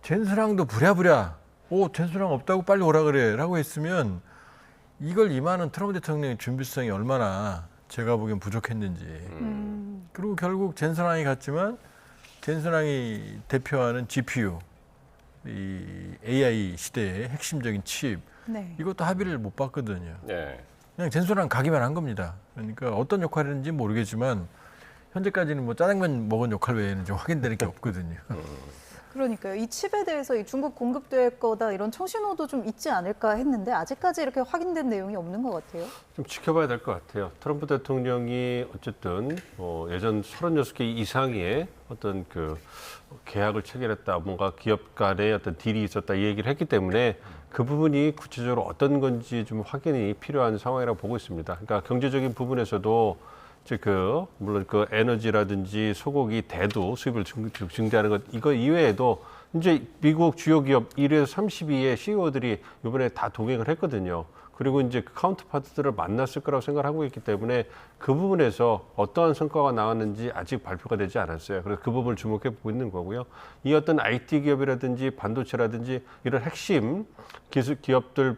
젠슨왕도 부랴부랴 젠슨왕 없다고 빨리 오라 그래 라고 했으면 이걸 임하는 트럼프 대통령의 준비성이 얼마나 제가 보기엔 부족했는지. 그리고 결국 젠슨왕이 갔지만 젠슨왕이 대표하는 GPU, 이 AI 시대의 핵심적인 칩, 이것도 합의를 못 봤거든요. 그냥 젠슨왕 가기만 한 겁니다. 그러니까 어떤 역할을 했는지 모르겠지만 현재까지는 뭐 짜장면 먹은 역할 외에는 좀 확인되는 게 없거든요. 그러니까요. 이 칩에 대해서 이 중국 공급될 거다 이런 청신호도 좀 있지 않을까 했는데 아직까지 이렇게 확인된 내용이 없는 것 같아요. 좀 지켜봐야 될 것 같아요. 트럼프 대통령이 어쨌든 예전 36개 이상의 어떤 계약을 체결했다, 뭔가 기업 간의 어떤 딜이 있었다 이 얘기를 했기 때문에 그 부분이 구체적으로 어떤 건지 좀 확인이 필요한 상황이라고 보고 있습니다. 그러니까 경제적인 부분에서도 물론 에너지라든지 소고기, 대두 수입을 증대하는 것 이거 이외에도 이제 미국 주요 기업 1위에서 32의 CEO들이 이번에 다 동행을 했거든요. 그리고 이제 그 카운터파트들을 만났을 거라고 생각을 하고 있기 때문에 그 부분에서 어떠한 성과가 나왔는지 아직 발표가 되지 않았어요. 그래서 그 부분을 주목해 보고 있는 거고요. 이 어떤 IT 기업이라든지 반도체라든지 이런 핵심 기술 기업들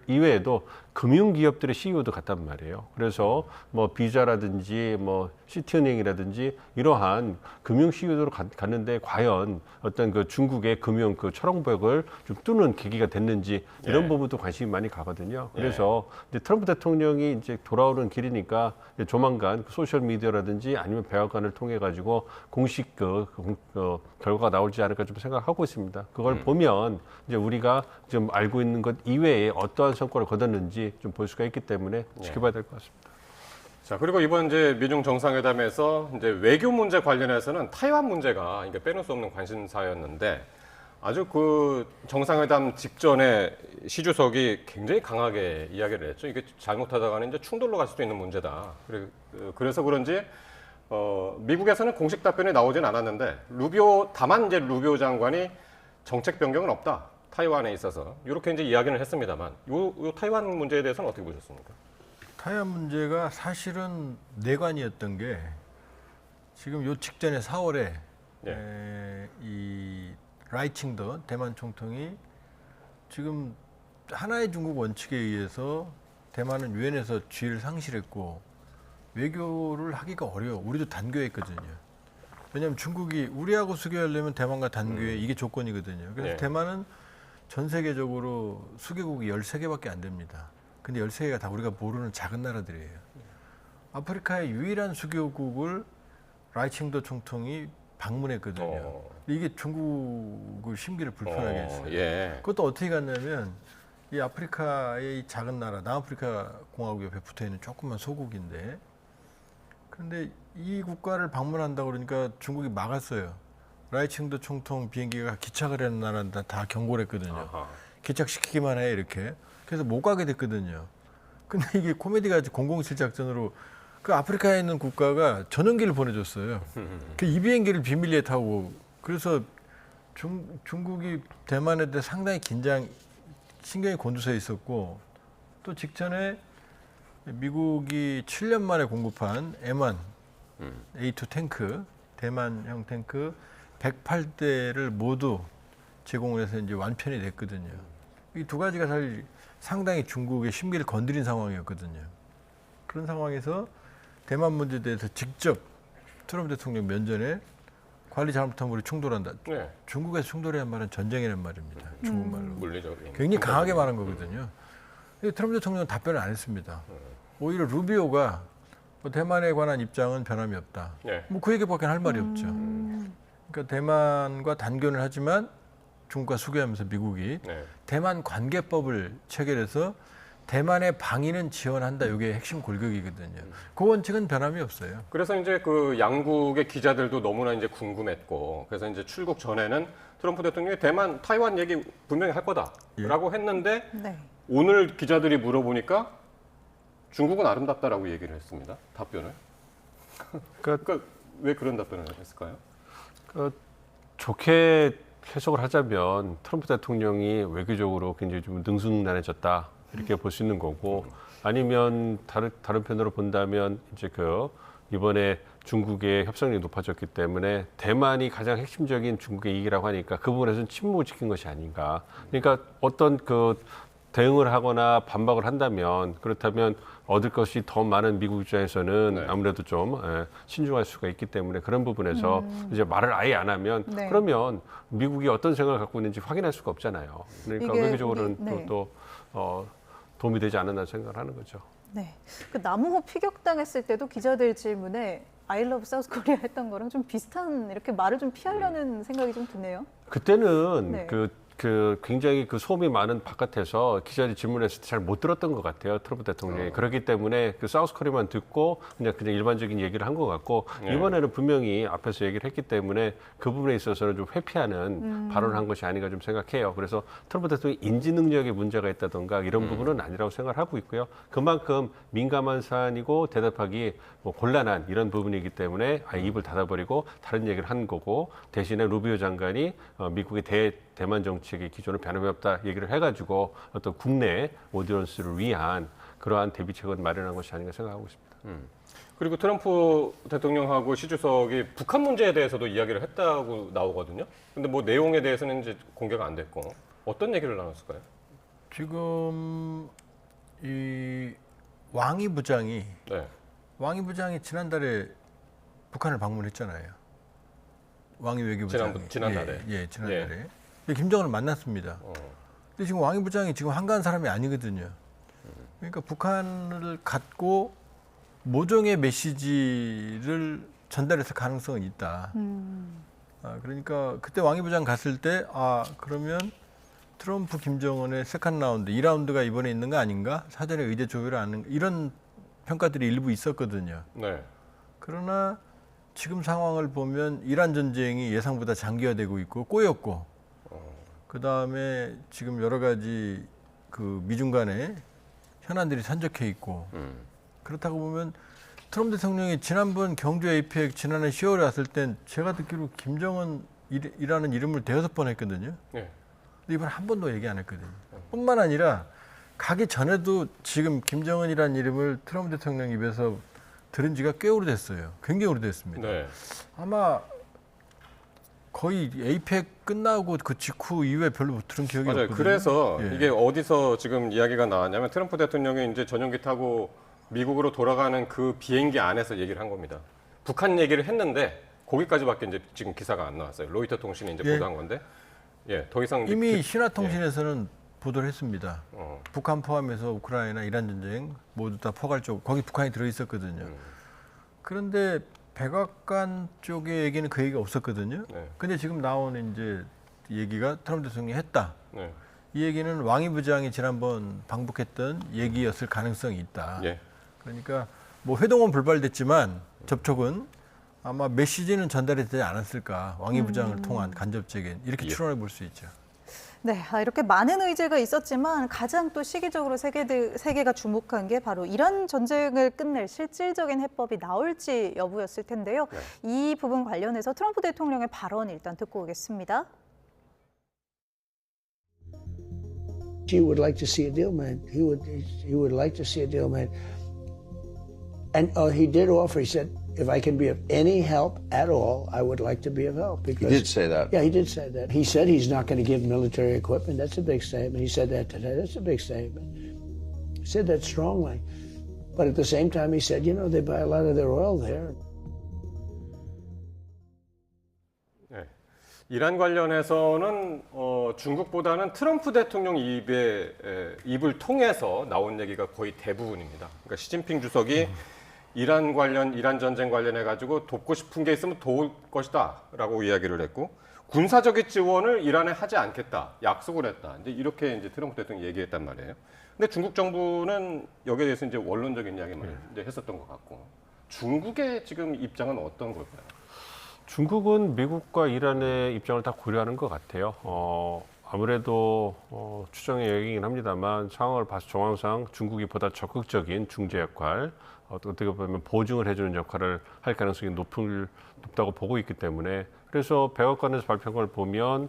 이외에도 금융기업들의 CEO도 갔단 말이에요. 그래서 뭐 비자라든지 뭐 시티은행이라든지 이러한 금융 CEO로 갔는데 과연 어떤 그 중국의 금융 철옹벽을 좀 뚫는 계기가 됐는지 이런 부분도 관심이 많이 가거든요. 그래서 이제 트럼프 대통령이 이제 돌아오는 길이니까 이제 조만간 소셜 미디어라든지 아니면 백악관을 통해 가지고 공식 결과가 나올지 않을까 좀 생각하고 있습니다. 그걸 보면 이제 우리가 좀 알고 있는 것 이외에 어떠한 성과를 거뒀는지 좀 볼 수가 있기 때문에 지켜봐야 될 것 같습니다. 자, 그리고 이번 이제 미중 정상회담에서 이제 외교 문제 관련해서는 타이완 문제가 이게 빼놓을 수 없는 관심사였는데 아주 그 정상회담 직전에 시 주석이 굉장히 강하게 이야기를 했죠. 이게 잘못하다가는 이제 충돌로 갈 수도 있는 문제다. 그래서 그런지 미국에서는 공식 답변이 나오진 않았는데 다만 이제 루비오 장관이 정책 변경은 없다. 타이완에 있어서 이렇게 이제 이야기를 했습니다만 요 타이완 문제에 대해서는 어떻게 보셨습니까? 타이완 문제가 사실은 내관이었던 게 지금 요 직전에 4월에 이 라이칭더 대만 총통이 지금 하나의 중국 원칙에 의해서 대만은 유엔에서 지위를 상실했고 외교를 하기가 어려워. 우리도 단교했거든요. 왜냐하면 중국이 우리하고 수교하려면 대만과 단교에 이게 조건이거든요. 그래서 대만은 전 세계적으로 수교국이 13개밖에 안 됩니다. 근데 13개가 다 우리가 모르는 작은 나라들이에요. 아프리카의 유일한 수교국을 라이칭더 총통이 방문했거든요. 이게 중국의 심기를 불편하게 했어요. 그것도 어떻게 갔냐면 이 아프리카의 이 작은 나라, 남아프리카 공화국 옆에 붙어있는 조그만 소국인데 그런데 이 국가를 방문한다고 그러니까 중국이 막았어요. 라이칭더 총통 비행기가 기착을 하는 나라는 다 경고를 했거든요. 개착시키기만 해 이렇게. 그래서 못 가게 됐거든요. 근데 이게 코미디가 007 작전으로 그 아프리카에 있는 국가가 전용기를 보내줬어요. 그 이 비행기를 비밀리에 타고. 그래서 중국이 대만에 대해 상당히 신경이 곤두서 있었고, 또 직전에 미국이 7년 만에 공급한 M1 A2 탱크, 대만형 탱크 108대를 모두 제공을 해서 이제 완편이 됐거든요. 이 두 가지가 사실 상당히 중국의 심기를 건드린 상황이었거든요. 그런 상황에서 대만 문제에 대해서 직접 트럼프 대통령 면전에 관리 잘못하면 우리 충돌한다. 네. 중국에서 충돌이란 말은 전쟁이란 말입니다. 중국말로. 물리적인. 굉장히 강하게 말한 거거든요. 근데 트럼프 대통령은 답변을 안 했습니다. 오히려 루비오가 뭐 대만에 관한 입장은 변함이 없다. 네. 뭐 그 얘기밖에 할 말이 없죠. 그러니까 대만과 단견을 하지만 중국과 수교하면서 미국이 네. 대만 관계법을 체결해서 대만의 방위는 지원한다. 이게 핵심 골격이거든요. 그 원칙은 변함이 없어요. 그래서 이제 그 양국의 기자들도 너무나 이제 궁금했고, 그래서 이제 출국 전에는 트럼프 대통령이 대만, 타이완 얘기 분명히 할 거다라고 했는데 네. 오늘 기자들이 물어보니까 중국은 아름답다라고 얘기를 했습니다. 답변을. 그러니까 왜 그런 답변을 했을까요? 좋게 해석을 하자면 트럼프 대통령이 외교적으로 굉장히 좀 능숙난해졌다 이렇게 볼 수 있는 거고, 아니면 다른 편으로 본다면 이제 이번에 중국의 협상력이 높아졌기 때문에 대만이 가장 핵심적인 중국의 이익이라고 하니까 그 부분에서는 침묵을 지킨 것이 아닌가. 그러니까 어떤 대응을 하거나 반박을 한다면, 그렇다면 얻을 것이 더 많은 미국 입장에서는 네. 아무래도 좀 신중할 수가 있기 때문에 그런 부분에서 이제 말을 아예 안 하면 네. 그러면 미국이 어떤 생각을 갖고 있는지 확인할 수가 없잖아요. 그러니까 외교적으로는 네. 도움이 되지 않았나 생각을 하는 거죠. 네. 그 남우호 피격당했을 때도 기자들 질문에 I love South Korea 했던 거랑 좀 비슷한 이렇게 말을 좀 피하려는 생각이 좀 드네요. 그때는 네. 굉장히 소음이 많은 바깥에서 기자들이 질문했을 때 잘 못 들었던 것 같아요. 트럼프 대통령이. 그렇기 때문에 사우스 코리아만 듣고 그냥 일반적인 얘기를 한 것 같고, 네. 이번에는 분명히 앞에서 얘기를 했기 때문에 그 부분에 있어서는 좀 회피하는 발언을 한 것이 아닌가 좀 생각해요. 그래서 트럼프 대통령이 인지 능력에 문제가 있다던가 이런 부분은 아니라고 생각을 하고 있고요. 그만큼 민감한 사안이고 대답하기 곤란한 이런 부분이기 때문에 입을 닫아버리고 다른 얘기를 한 거고, 대신에 루비오 장관이 미국의 대만 정책의 기존을 변함이 없다 얘기를 해가지고 어떤 국내 오디언스를 위한 그러한 대비책을 마련한 것이 아닌가 생각하고 있습니다. 그리고 트럼프 대통령하고 시 주석이 북한 문제에 대해서도 이야기를 했다고 나오거든요. 근데 뭐 내용에 대해서는 이제 공개가 안 됐고, 어떤 얘기를 나눴을까요? 지금 이 왕이 부장이 지난달에 북한을 방문했잖아요. 왕이 외교부장이. 지난달에. 예, 지난달에. 근데 김정은을 만났습니다. 근데 지금 왕이 부장이 지금 한가한 사람이 아니거든요. 그러니까 북한을 갖고 모종의 메시지를 전달했을 가능성은 있다. 그러니까 그때 왕이 부장 갔을 때 그러면 트럼프 김정은의 세컨드 라운드, 2라운드가 이번에 있는 거 아닌가? 사전에 의제 조율을 하는 이런 평가들이 일부 있었거든요. 네. 그러나 지금 상황을 보면 이란 전쟁이 예상보다 장기화되고 있고 꼬였고, 그 다음에 지금 여러 가지 미중 간의 현안들이 산적해 있고, 그렇다고 보면 트럼프 대통령이 지난번 경주 APEC 지난해 10월에 왔을 땐 제가 듣기로 김정은이라는 이름을 대여섯 번 했거든요. 네. 근데 이번 한 번도 얘기 안 했거든요. 뿐만 아니라 가기 전에도 지금 김정은이라는 이름을 트럼프 대통령 입에서 들은 지가 꽤 오래됐어요. 굉장히 오래됐습니다. 네. 아마 거의 APEC 끝나고 그 직후 이후에 별로 못 들은 기억이 맞아요. 없거든요. 그래서 예. 이게 어디서 지금 이야기가 나왔냐면 트럼프 대통령이 이제 전용기 타고 미국으로 돌아가는 그 비행기 안에서 얘기를 한 겁니다. 북한 얘기를 했는데 거기까지밖에 이제 지금 기사가 안 나왔어요. 로이터 통신이 이제 보도한 건데, 더 이상 이미 신화통신에서는 보도를 했습니다. 북한 포함해서 우크라이나, 이란 전쟁 모두 다 포괄적으로 거기 북한이 들어 있었거든요. 그런데 백악관 쪽의 얘기는 그 얘기가 없었거든요. 근데 지금 나오는 이제 얘기가 트럼프 대통령이 했다. 이 얘기는 왕이 부장이 지난번 방북했던 얘기였을 가능성이 있다. 그러니까 뭐 회동은 불발됐지만 접촉은 아마 메시지는 전달이 되지 않았을까. 왕이 부장을 통한 간접적인 이렇게 추론해 볼 수 있죠. 네, 이렇게 많은 의제가 있었지만 가장 또 시기적으로 세계가 주목한 게 바로 이란 전쟁을 끝낼 실질적인 해법이 나올지 여부였을 텐데요. 이 부분 관련해서 트럼프 대통령의 발언 일단 듣고 오겠습니다. He would like to see a deal made. He would like to see a deal made. And he did offer. He said, if I can be of any help at all, I would like to be of help. Because, He did say that. Yeah, he did say that. He said he's not going to give military equipment. That's a big statement. He said that today. That's a big statement. He said that strongly. But at the same time, he said, you know, they buy a lot of their oil there. 이란 관련해서는 중국보다는 트럼프 대통령 입을 통해서 나온 얘기가 거의 대부분입니다. 그러니까 시진핑 주석이 이란 전쟁 관련해 가지고 돕고 싶은 게 있으면 도울 것이다라고 이야기를 했고 군사적인 지원을 이란에 하지 않겠다 약속을 했다. 이제 이렇게 이제 트럼프 대통령이 얘기했단 말이에요. 근데 중국 정부는 여기에 대해서 이제 원론적인 이야기만 이제 했었던 것 같고 중국의 지금 입장은 어떤 걸까요? 중국은 미국과 이란의 입장을 다 고려하는 것 같아요. 아무래도 추정의 얘기긴 합니다만 상황을 봐서 정황상 중국이 보다 적극적인 중재 역할, 어떻게 보면 보증을 해주는 역할을 할 가능성이 높다고 보고 있기 때문에 그래서 백악관에서 발표한 걸 보면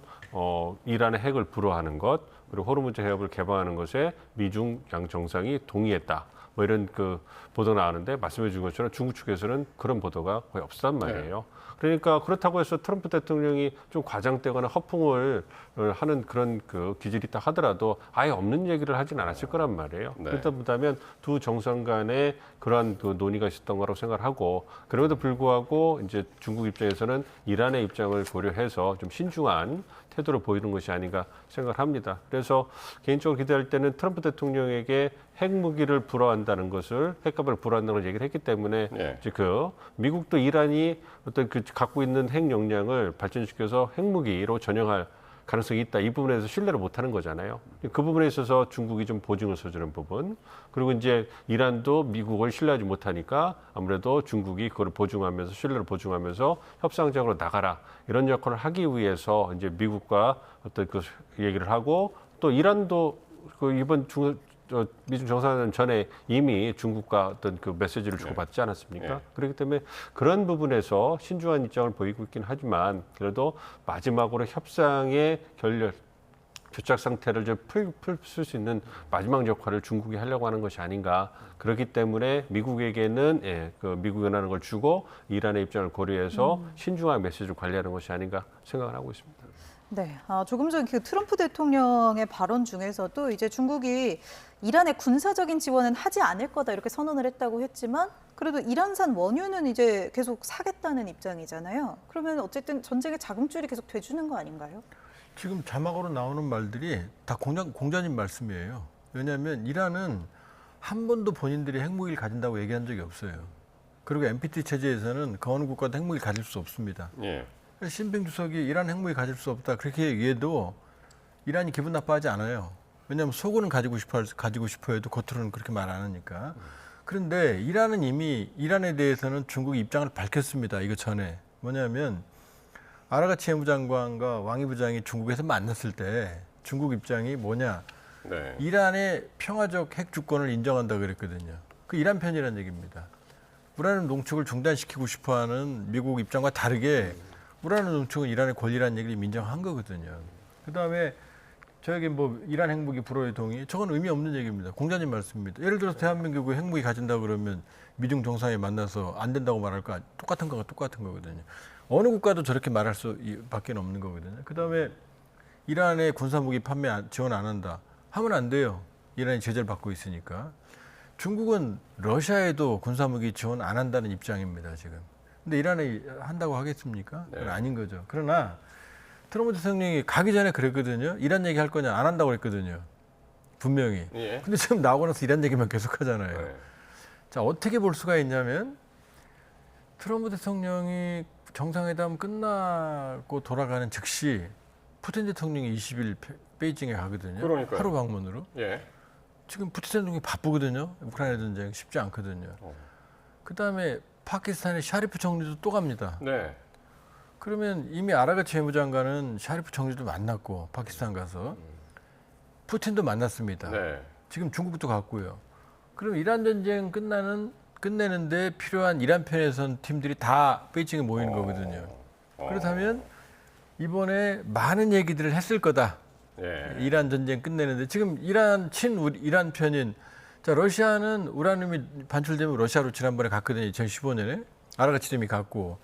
이란의 핵을 불허하는 것 그리고 호르무즈 해협을 개방하는 것에 미중 양 정상이 동의했다. 뭐 이런 그 보도가 나오는데 말씀해 주신 것처럼 중국 측에서는 그런 보도가 거의 없단 말이에요. 그러니까 그렇다고 해서 트럼프 대통령이 좀 과장되거나 허풍을 하는 그런 그 기질이 있다 하더라도 아예 없는 얘기를 하진 않았을 거란 말이에요. 그렇다 보면 두 정상 간에 그러한 그 논의가 있었던 거라고 생각을 하고 그럼에도 불구하고 이제 중국 입장에서는 이란의 입장을 고려해서 좀 신중한 태도를 보이는 것이 아닌가 생각을 합니다. 그래서 개인적으로 기대할 때는 트럼프 대통령에게 핵무기를 불허한다는 것을 핵값을 불허한다는 걸 얘기를 했기 때문에 이제 그 미국도 이란이 어떤 그 갖고 있는 핵 역량을 발전시켜서 핵무기로 전용할 가능성이 있다. 이 부분에 대해서 신뢰를 못하는 거잖아요. 그 부분에 있어서 중국이 좀 보증을 써주는 부분. 그리고 이제 이란도 미국을 신뢰하지 못하니까 아무래도 중국이 그걸 보증하면서 신뢰를 보증하면서 협상장으로 나가라. 이런 역할을 하기 위해서 이제 미국과 어떤 그 얘기를 하고 또 이란도 그 이번 미중 정상회담 전에 이미 중국과 어떤 그 메시지를 주고받지 않았습니까? 그렇기 때문에 그런 부분에서 신중한 입장을 보이고 있긴 하지만 그래도 마지막으로 협상의 교착 상태를 이제 풀 수 있는 마지막 역할을 중국이 하려고 하는 것이 아닌가. 그렇기 때문에 미국에게는 그 미국이 원하는 걸 주고 이란의 입장을 고려해서 신중한 메시지를 관리하는 것이 아닌가 생각을 하고 있습니다. 네, 조금 전 그 트럼프 대통령의 발언 중에서도 이제 중국이 이란의 군사적인 지원은 하지 않을 거다 이렇게 선언을 했다고 했지만 그래도 이란산 원유는 이제 계속 사겠다는 입장이잖아요. 그러면 어쨌든 전쟁의 자금줄이 계속 돼주는 거 아닌가요? 지금 자막으로 나오는 말들이 다 공자님 말씀이에요. 왜냐하면 이란은 한 번도 본인들이 핵무기를 가진다고 얘기한 적이 없어요. 그리고 NPT 체제에서는 그 어느 국가도 핵무기를 가질 수 없습니다. 시진핑 주석이 이란 핵무기 가질 수 없다 그렇게 얘기해도 이란이 기분 나빠하지 않아요. 왜냐하면 속으로는 가지고 싶어 해도 겉으로는 그렇게 말 안 하니까. 그런데 이란은 이미 이란에 대해서는 중국이 입장을 밝혔습니다. 이거 전에 뭐냐면 아라가치 해무장관과 왕이 부장이 중국에서 만났을 때 중국 입장이 뭐냐? 이란의 평화적 핵 주권을 인정한다 그랬거든요. 그 이란 편이라는 얘기입니다. 우라늄 농축을 중단시키고 싶어하는 미국 입장과 다르게 우라늄 농축은 이란의 권리라는 얘기를 인정한 거거든요. 그다음에 저에게 뭐 이란 핵무기 불허의 동의, 저건 의미 없는 얘기입니다. 공자님 말씀입니다. 예를 들어서 대한민국이 핵무기 가진다 그러면 미중 정상이 만나서 안 된다고 말할까? 똑같은 거거든요. 어느 국가도 저렇게 말할 수밖에 없는 거거든요. 그다음에 이란의 군사무기 판매 지원 안 한다 하면 안 돼요. 이란이 제재를 받고 있으니까. 중국은 러시아에도 군사무기 지원 안 한다는 입장입니다, 지금. 근데 이란이 한다고 하겠습니까? 그건 아닌 거죠. 그러나 트럼프 대통령이 가기 전에 그랬거든요. 이란 얘기 할 거냐 안 한다고 그랬거든요. 분명히. 근데 지금 나오고 나서 이란 얘기만 계속 하잖아요. 자, 어떻게 볼 수가 있냐면 트럼프 대통령이 정상회담 끝나고 돌아가는 즉시 푸틴 대통령이 20일 베이징에 가거든요. 그러니까요. 하루 방문으로. 지금 푸틴 대통령이 바쁘거든요. 우크라이나 전쟁 쉽지 않거든요. 그다음에 파키스탄의 샤리프 총리도 또 갑니다. 그러면 이미 아라가치 재무장관은 샤리프 총리도 만났고 파키스탄 가서 푸틴도 만났습니다. 네. 지금 중국도 갔고요. 그럼 이란 전쟁 끝내는데 필요한 이란 편에선 팀들이 다 베이징에 모이는 거거든요. 그렇다면 이번에 많은 얘기들을 했을 거다. 예. 이란 전쟁 끝내는데 지금 이란 이란 편인 자 러시아는 우라늄이 반출되면 러시아로 지난번에 갔거든요. 2015년에 아라가치 팀이 갔고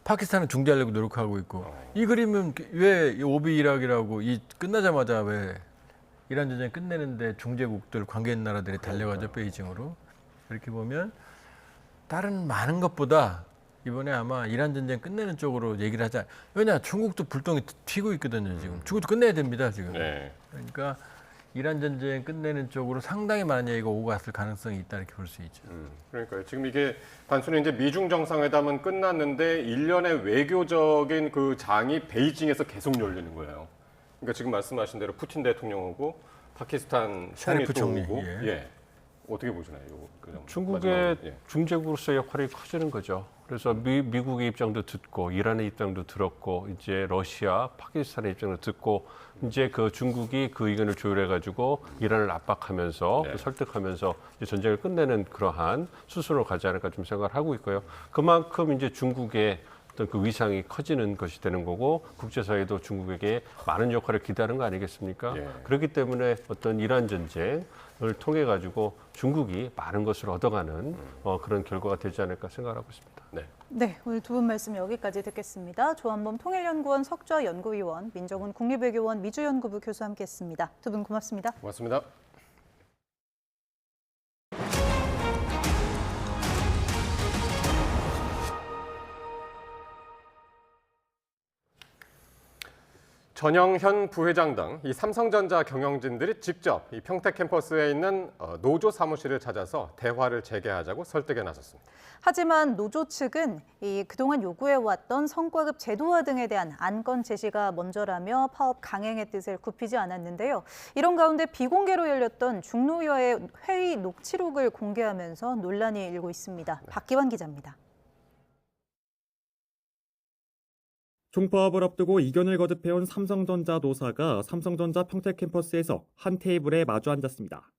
파키스탄은 중재하려고 노력하고 있고 이 그림은 왜 오비 이락이라고 이 끝나자마자 왜 이란 전쟁 끝내는데 중재국들 관계 나라들이 달려가죠 베이징으로. 이렇게 보면 다른 많은 것보다 이번에 아마 이란 전쟁 끝내는 쪽으로 얘기를 하자. 왜냐 중국도 불똥이 튀고 있거든요 지금. 중국도 끝내야 됩니다 지금. 네. 그러니까 이란 전쟁 끝내는 쪽으로 상당히 많은 얘기가 오고 갔을 가능성이 있다 이렇게 볼 수 있죠. 그러니까요. 지금 이게 단순히 이제 미중 정상회담은 끝났는데 일련의 외교적인 그 장이 베이징에서 계속 열리는 거예요. 그러니까 지금 말씀하신 대로 푸틴 대통령하고 파키스탄 샤리프 총리 총리. 오고 예. 어떻게 보시나요? 중국의 예. 중재국으로서의 역할이 커지는 거죠. 그래서 미국의 입장도 듣고 이란의 입장도 들었고 이제 러시아, 파키스탄의 입장도 듣고 이제 그 중국이 그 의견을 조율해가지고 이란을 압박하면서 네. 설득하면서 이제 전쟁을 끝내는 그러한 수순으로 가지 않을까 좀 생각을 하고 있고요. 그만큼 이제 중국의 어떤 그 위상이 커지는 것이 되는 거고 국제사회도 중국에게 많은 역할을 기대하는 거 아니겠습니까? 예. 그렇기 때문에 어떤 이란 전쟁을 통해 가지고 중국이 많은 것을 얻어가는 그런 결과가 되지 않을까 생각하고 있습니다. 네. 네, 오늘 두 분 말씀 여기까지 듣겠습니다. 조한범 통일연구원 석좌 연구위원, 민정훈 국립외교원 미주연구부 교수 함께했습니다. 두 분 고맙습니다. 고맙습니다. 전영현 부회장 등 이 삼성전자 경영진들이 직접 이 평택 캠퍼스에 있는 노조 사무실을 찾아서 대화를 재개하자고 설득에 나섰습니다. 하지만 노조 측은 그동안 요구해왔던 성과급 제도화 등에 대한 안건 제시가 먼저라며 파업 강행의 뜻을 굽히지 않았는데요. 이런 가운데 비공개로 열렸던 중노위와의 회의 녹취록을 공개하면서 논란이 일고 있습니다. 박기환 기자입니다. 총파업을 앞두고 이견을 거듭해온 삼성전자 노사가 삼성전자 평택 캠퍼스에서 한 테이블에 마주 앉았습니다.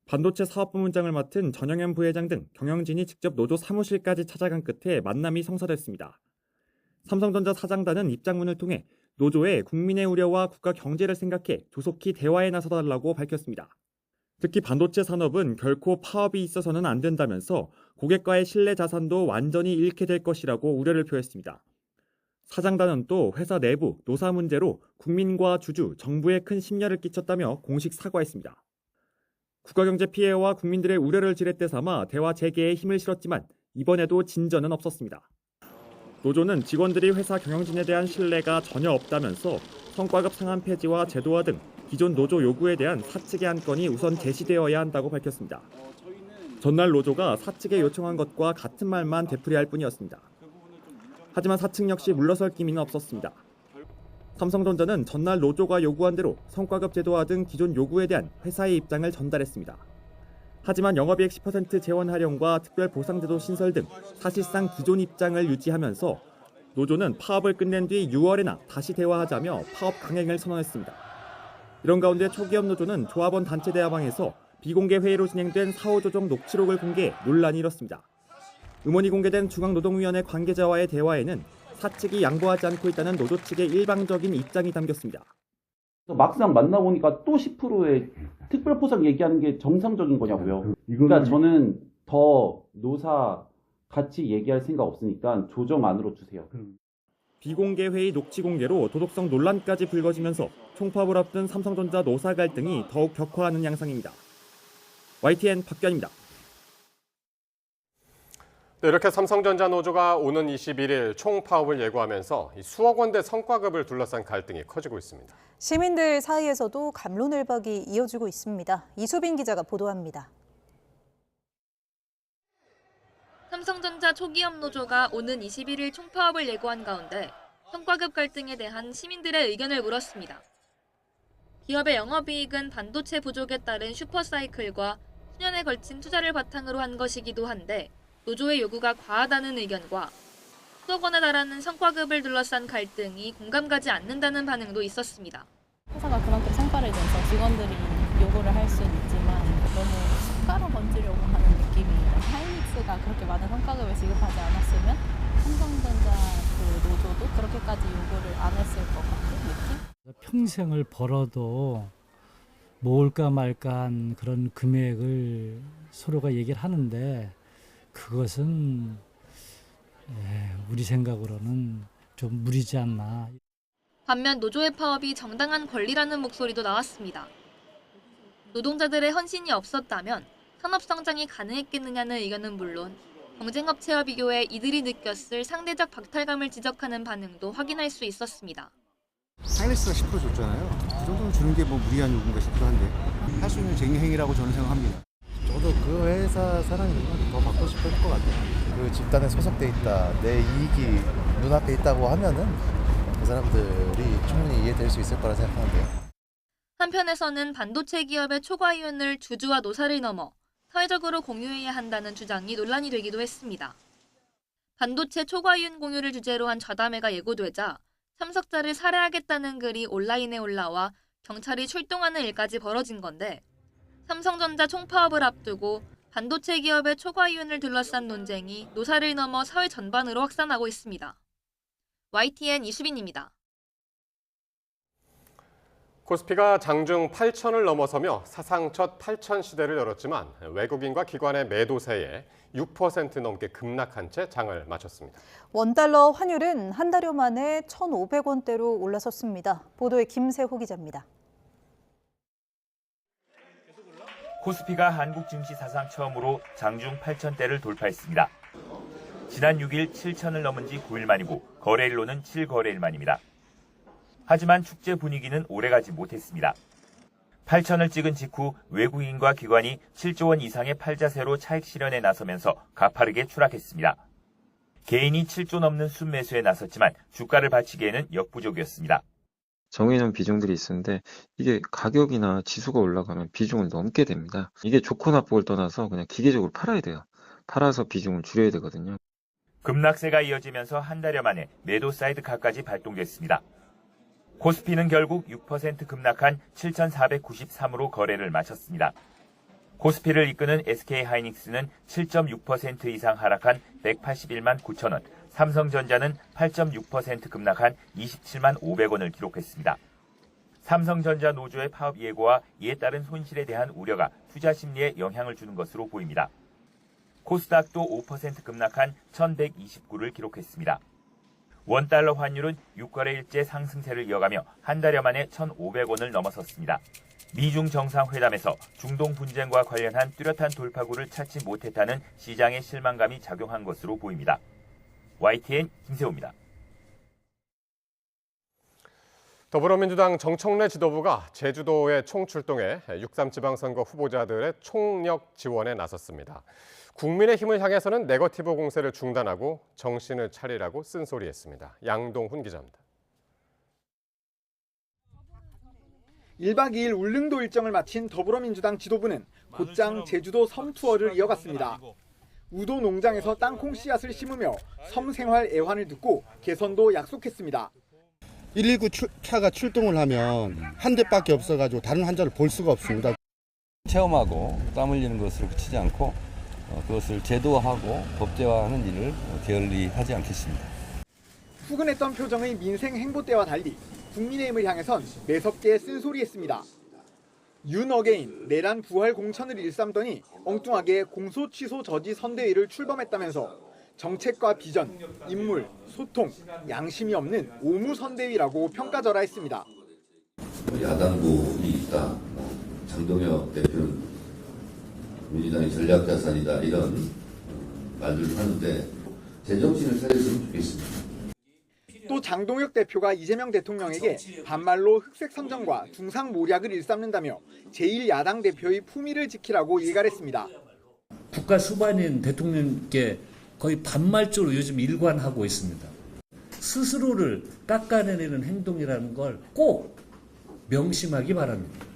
반도체 사업부문장을 맡은 전영현 부회장 등 경영진이 직접 노조 사무실까지 찾아간 끝에 만남이 성사됐습니다. 삼성전자 사장단은 입장문을 통해 노조에 국민의 우려와 국가 경제를 생각해 조속히 대화에 나서달라고 밝혔습니다. 특히 반도체 산업은 결코 파업이 있어서는 안 된다면서 고객과의 신뢰 자산도 완전히 잃게 될 것이라고 우려를 표했습니다. 사장단은 또 회사 내부 노사 문제로 국민과 주주, 정부에 큰 심려를 끼쳤다며 공식 사과했습니다. 국가경제 피해와 국민들의 우려를 지렛대 삼아 대화 재개에 힘을 실었지만 이번에도 진전은 없었습니다. 노조는 직원들이 회사 경영진에 대한 신뢰가 전혀 없다면서 성과급 상한 폐지와 제도화 등 기존 노조 요구에 대한 사측의 안건이 우선 제시되어야 한다고 밝혔습니다. 전날 노조가 사측에 요청한 것과 같은 말만 되풀이할 뿐이었습니다. 하지만 사측 역시 물러설 기미는 없었습니다. 삼성전자는 전날 노조가 요구한 대로 성과급 제도화 등 기존 요구에 대한 회사의 입장을 전달했습니다. 하지만 영업이익 10% 재원 활용과 특별 보상제도 신설 등 사실상 기존 입장을 유지하면서 노조는 파업을 끝낸 뒤 6월에나 다시 대화하자며 파업 강행을 선언했습니다. 이런 가운데 초기업 노조는 조합원 단체 대화방에서 비공개 회의로 진행된 사후 조정 녹취록을 공개해 논란이 일었습니다. 음원이 공개된 중앙노동위원회 관계자와의 대화에는 사측이 양보하지 않고 있다는 노조 측의 일방적인 입장이 담겼습니다. 막상 만나보니까 또 10%의 특별보상 얘기하는 게 정상적인 거냐고요. 그러니까 저는 더 노사 같이 얘기할 생각 없으니까 조정안으로 주세요. 비공개 회의 녹취 공개로 도덕성 논란까지 불거지면서 총파업을 앞둔 삼성전자 노사 갈등이 더욱 격화하는 양상입니다. YTN 박규환입니다. 네, 이렇게 삼성전자 노조가 오는 21일 총파업을 예고하면서 수억 원대 성과급을 둘러싼 갈등이 커지고 있습니다. 시민들 사이에서도 갑론을박이 이어지고 있습니다. 이수빈 기자가 보도합니다. 삼성전자 초기업 노조가 오는 21일 총파업을 예고한 가운데 성과급 갈등에 대한 시민들의 의견을 물었습니다. 기업의 영업이익은 반도체 부족에 따른 슈퍼사이클과 수년에 걸친 투자를 바탕으로 한 것이기도 한데 노조의 요구가 과하다는 의견과 10억 원에 달하는 성과급을 둘러싼 갈등이 공감 가지 않는다는 반응도 있었습니다. 회사가 그만큼 성과를 내서 직원들이 요구를 할 수는 있지만 너무 성과로 번지려고 하는 느낌이에요. 하이닉스가 그렇게 많은 성과급을 지급하지 않았으면 삼성전자 그 노조도 그렇게까지 요구를 안 했을 것 같은 느낌? 평생을 벌어도 모을까 말까한 그런 금액을 서로가 얘기를 하는데 그것은 우리 생각으로는 좀 무리지 않나. 반면 노조의 파업이 정당한 권리라는 목소리도 나왔습니다. 노동자들의 헌신이 없었다면 산업 성장이 가능했겠느냐는 의견은 물론 경쟁업체와 비교해 이들이 느꼈을 상대적 박탈감을 지적하는 반응도 확인할 수 있었습니다. 하이닉스가 10% 줬잖아요. 그 정도는 주는 게 뭐 무리한 요구인가 싶기도 한데 할 수 있는 쟁의행위라고 저는 생각합니다. 저도 그 회사 사람이면 더 받고 싶을 것 같아요. 그 집단에 소속돼 있다, 내 이익이 눈앞에 있다고 하면은 그 사람들이 충분히 이해될 수 있을 거라 생각하는데요. 한편에서는 반도체 기업의 초과이윤을 주주와 노사를 넘어 사회적으로 공유해야 한다는 주장이 논란이 되기도 했습니다. 반도체 초과이윤 공유를 주제로 한 좌담회가 예고되자 참석자를 살해하겠다는 글이 온라인에 올라와 경찰이 출동하는 일까지 벌어진 건데 삼성전자 총파업을 앞두고 반도체 기업의 초과이윤을 둘러싼 논쟁이 노사를 넘어 사회 전반으로 확산하고 있습니다. YTN 이수빈입니다. 코스피가 장중 8천을 넘어서며 사상 첫 8천 시대를 열었지만 외국인과 기관의 매도세에 6% 넘게 급락한 채 장을 마쳤습니다. 원달러 환율은 한 달여 만에 1,500원대로 올라섰습니다. 보도에 김세호 기자입니다. 코스피가 한국 증시 사상 처음으로 장중 8천대를 돌파했습니다. 지난 6일 7천을 넘은 지 9일 만이고 거래일로는 7거래일 만입니다. 하지만 축제 분위기는 오래가지 못했습니다. 8천을 찍은 직후 외국인과 기관이 7조 원 이상의 팔자세로 차익 실현에 나서면서 가파르게 추락했습니다. 개인이 7조 넘는 순매수에 나섰지만 주가를 받치기에는 역부족이었습니다. 정해놓은 비중들이 있었는데 이게 가격이나 지수가 올라가면 비중을 넘게 됩니다. 이게 좋고 나쁘고를 떠나서 그냥 기계적으로 팔아야 돼요. 팔아서 비중을 줄여야 되거든요. 급락세가 이어지면서 한 달여 만에 매도 사이드카까지 발동됐습니다. 코스피는 결국 6% 급락한 7,493으로 거래를 마쳤습니다. 코스피를 이끄는 SK하이닉스는 7.6% 이상 하락한 181만 9천 원, 삼성전자는 8.6% 급락한 27만 500원을 기록했습니다. 삼성전자 노조의 파업 예고와 이에 따른 손실에 대한 우려가 투자 심리에 영향을 주는 것으로 보입니다. 코스닥도 5% 급락한 1,129를 기록했습니다. 원달러 환율은 6거래일째 상승세를 이어가며 한 달여 만에 1,500원을 넘어섰습니다. 미중 정상회담에서 중동 분쟁과 관련한 뚜렷한 돌파구를 찾지 못했다는 시장의 실망감이 작용한 것으로 보입니다. YTN 김세호입니다. 더불어민주당 정청래 지도부가 제주도에 총출동해 6.3 지방선거 후보자들의 총력 지원에 나섰습니다. 국민의힘을 향해서는 네거티브 공세를 중단하고 정신을 차리라고 쓴소리했습니다. 양동훈 기자입니다. 1박 2일 울릉도 일정을 마친 더불어민주당 지도부는 곧장 제주도 섬 투어를 이어갔습니다. 우도 농장에서 땅콩 씨앗을 심으며 섬 생활 애환을 듣고 개선도 약속했습니다. 119 차가 출동을 하면 한 대밖에 없어가지고 다른 환자를 볼 수가 없습니다. 체험하고 땀 흘리는 것으로 그치지 않고 그것을 제도화하고 법제화하는 일을 게을리 하지 않겠습니다. 후근했던 표정의 민생 행보때와 달리 국민의힘을 향해선 매섭게 쓴소리했습니다. 윤 어게인 내란 부활 공천을 일삼더니 엉뚱하게 공소 취소 저지 선대위를 출범했다면서 정책과 비전, 인물, 소통, 양심이 없는 오무 선대위라고 평가절하했습니다. 야당국이 있다. 장동혁 대표는 민주당의 전략자산이다. 이런 말들을 하는데 제정신을 차렸으면 좋겠습니다. 또 장동혁 대표가 이재명 대통령에게 반말로 흑색 선전과 중상모략을 일삼는다며 제1야당 대표의 품위를 지키라고 일갈했습니다. 국가 수반인 대통령께 거의 반말적으로 요즘 일관하고 있습니다. 스스로를 깎아내리는 행동이라는 걸 꼭 명심하기 바랍니다.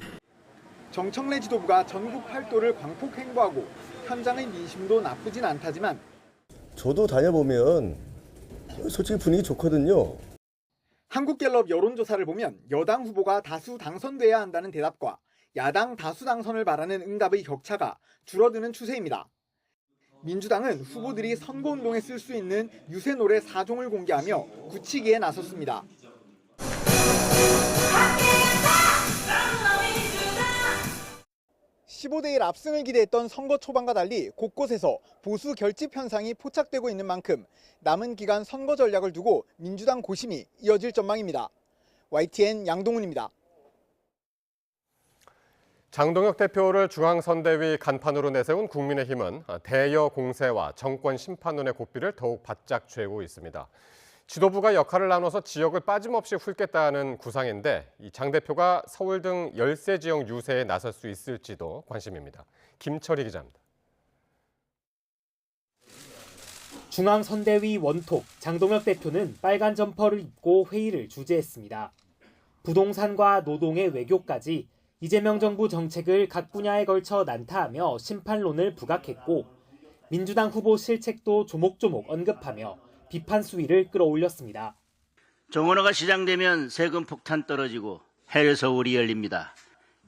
정청래 지도부가 전국 팔도를 광폭 행보하고 현장의 민심도 나쁘진 않다지만 저도 다녀보면 솔직히 분위기 좋거든요. 한국갤럽 여론조사를 보면 여당 후보가 다수 당선돼야 한다는 대답과 야당 다수 당선을 바라는 응답의 격차가 줄어드는 추세입니다. 민주당은 후보들이 선거운동에 쓸 수 있는 유세 노래 4종을 공개하며 굳히기에 나섰습니다. 15대 1 압승을 기대했던 선거 초반과 달리 곳곳에서 보수 결집 현상이 포착되고 있는 만큼 남은 기간 선거 전략을 두고 민주당 고심이 이어질 전망입니다. YTN 양동훈입니다. 장동혁 대표를 중앙선대위 간판으로 내세운 국민의힘은 대여 공세와 정권 심판론의 고삐를 더욱 바짝 쥐고 있습니다. 지도부가 역할을 나눠서 지역을 빠짐없이 훑겠다는 구상인데 장 대표가 서울 등 13 지역 유세에 나설 수 있을지도 관심입니다. 김철희 기자입니다. 중앙선대위 원톱 장동혁 대표는 빨간 점퍼를 입고 회의를 주재했습니다. 부동산과 노동의 외교까지 이재명 정부 정책을 각 분야에 걸쳐 난타하며 심판론을 부각했고 민주당 후보 실책도 조목조목 언급하며 비판 수위를 끌어올렸습니다. 정원화가 시작되면 세금 폭탄 떨어지고 해외 서울이 열립니다.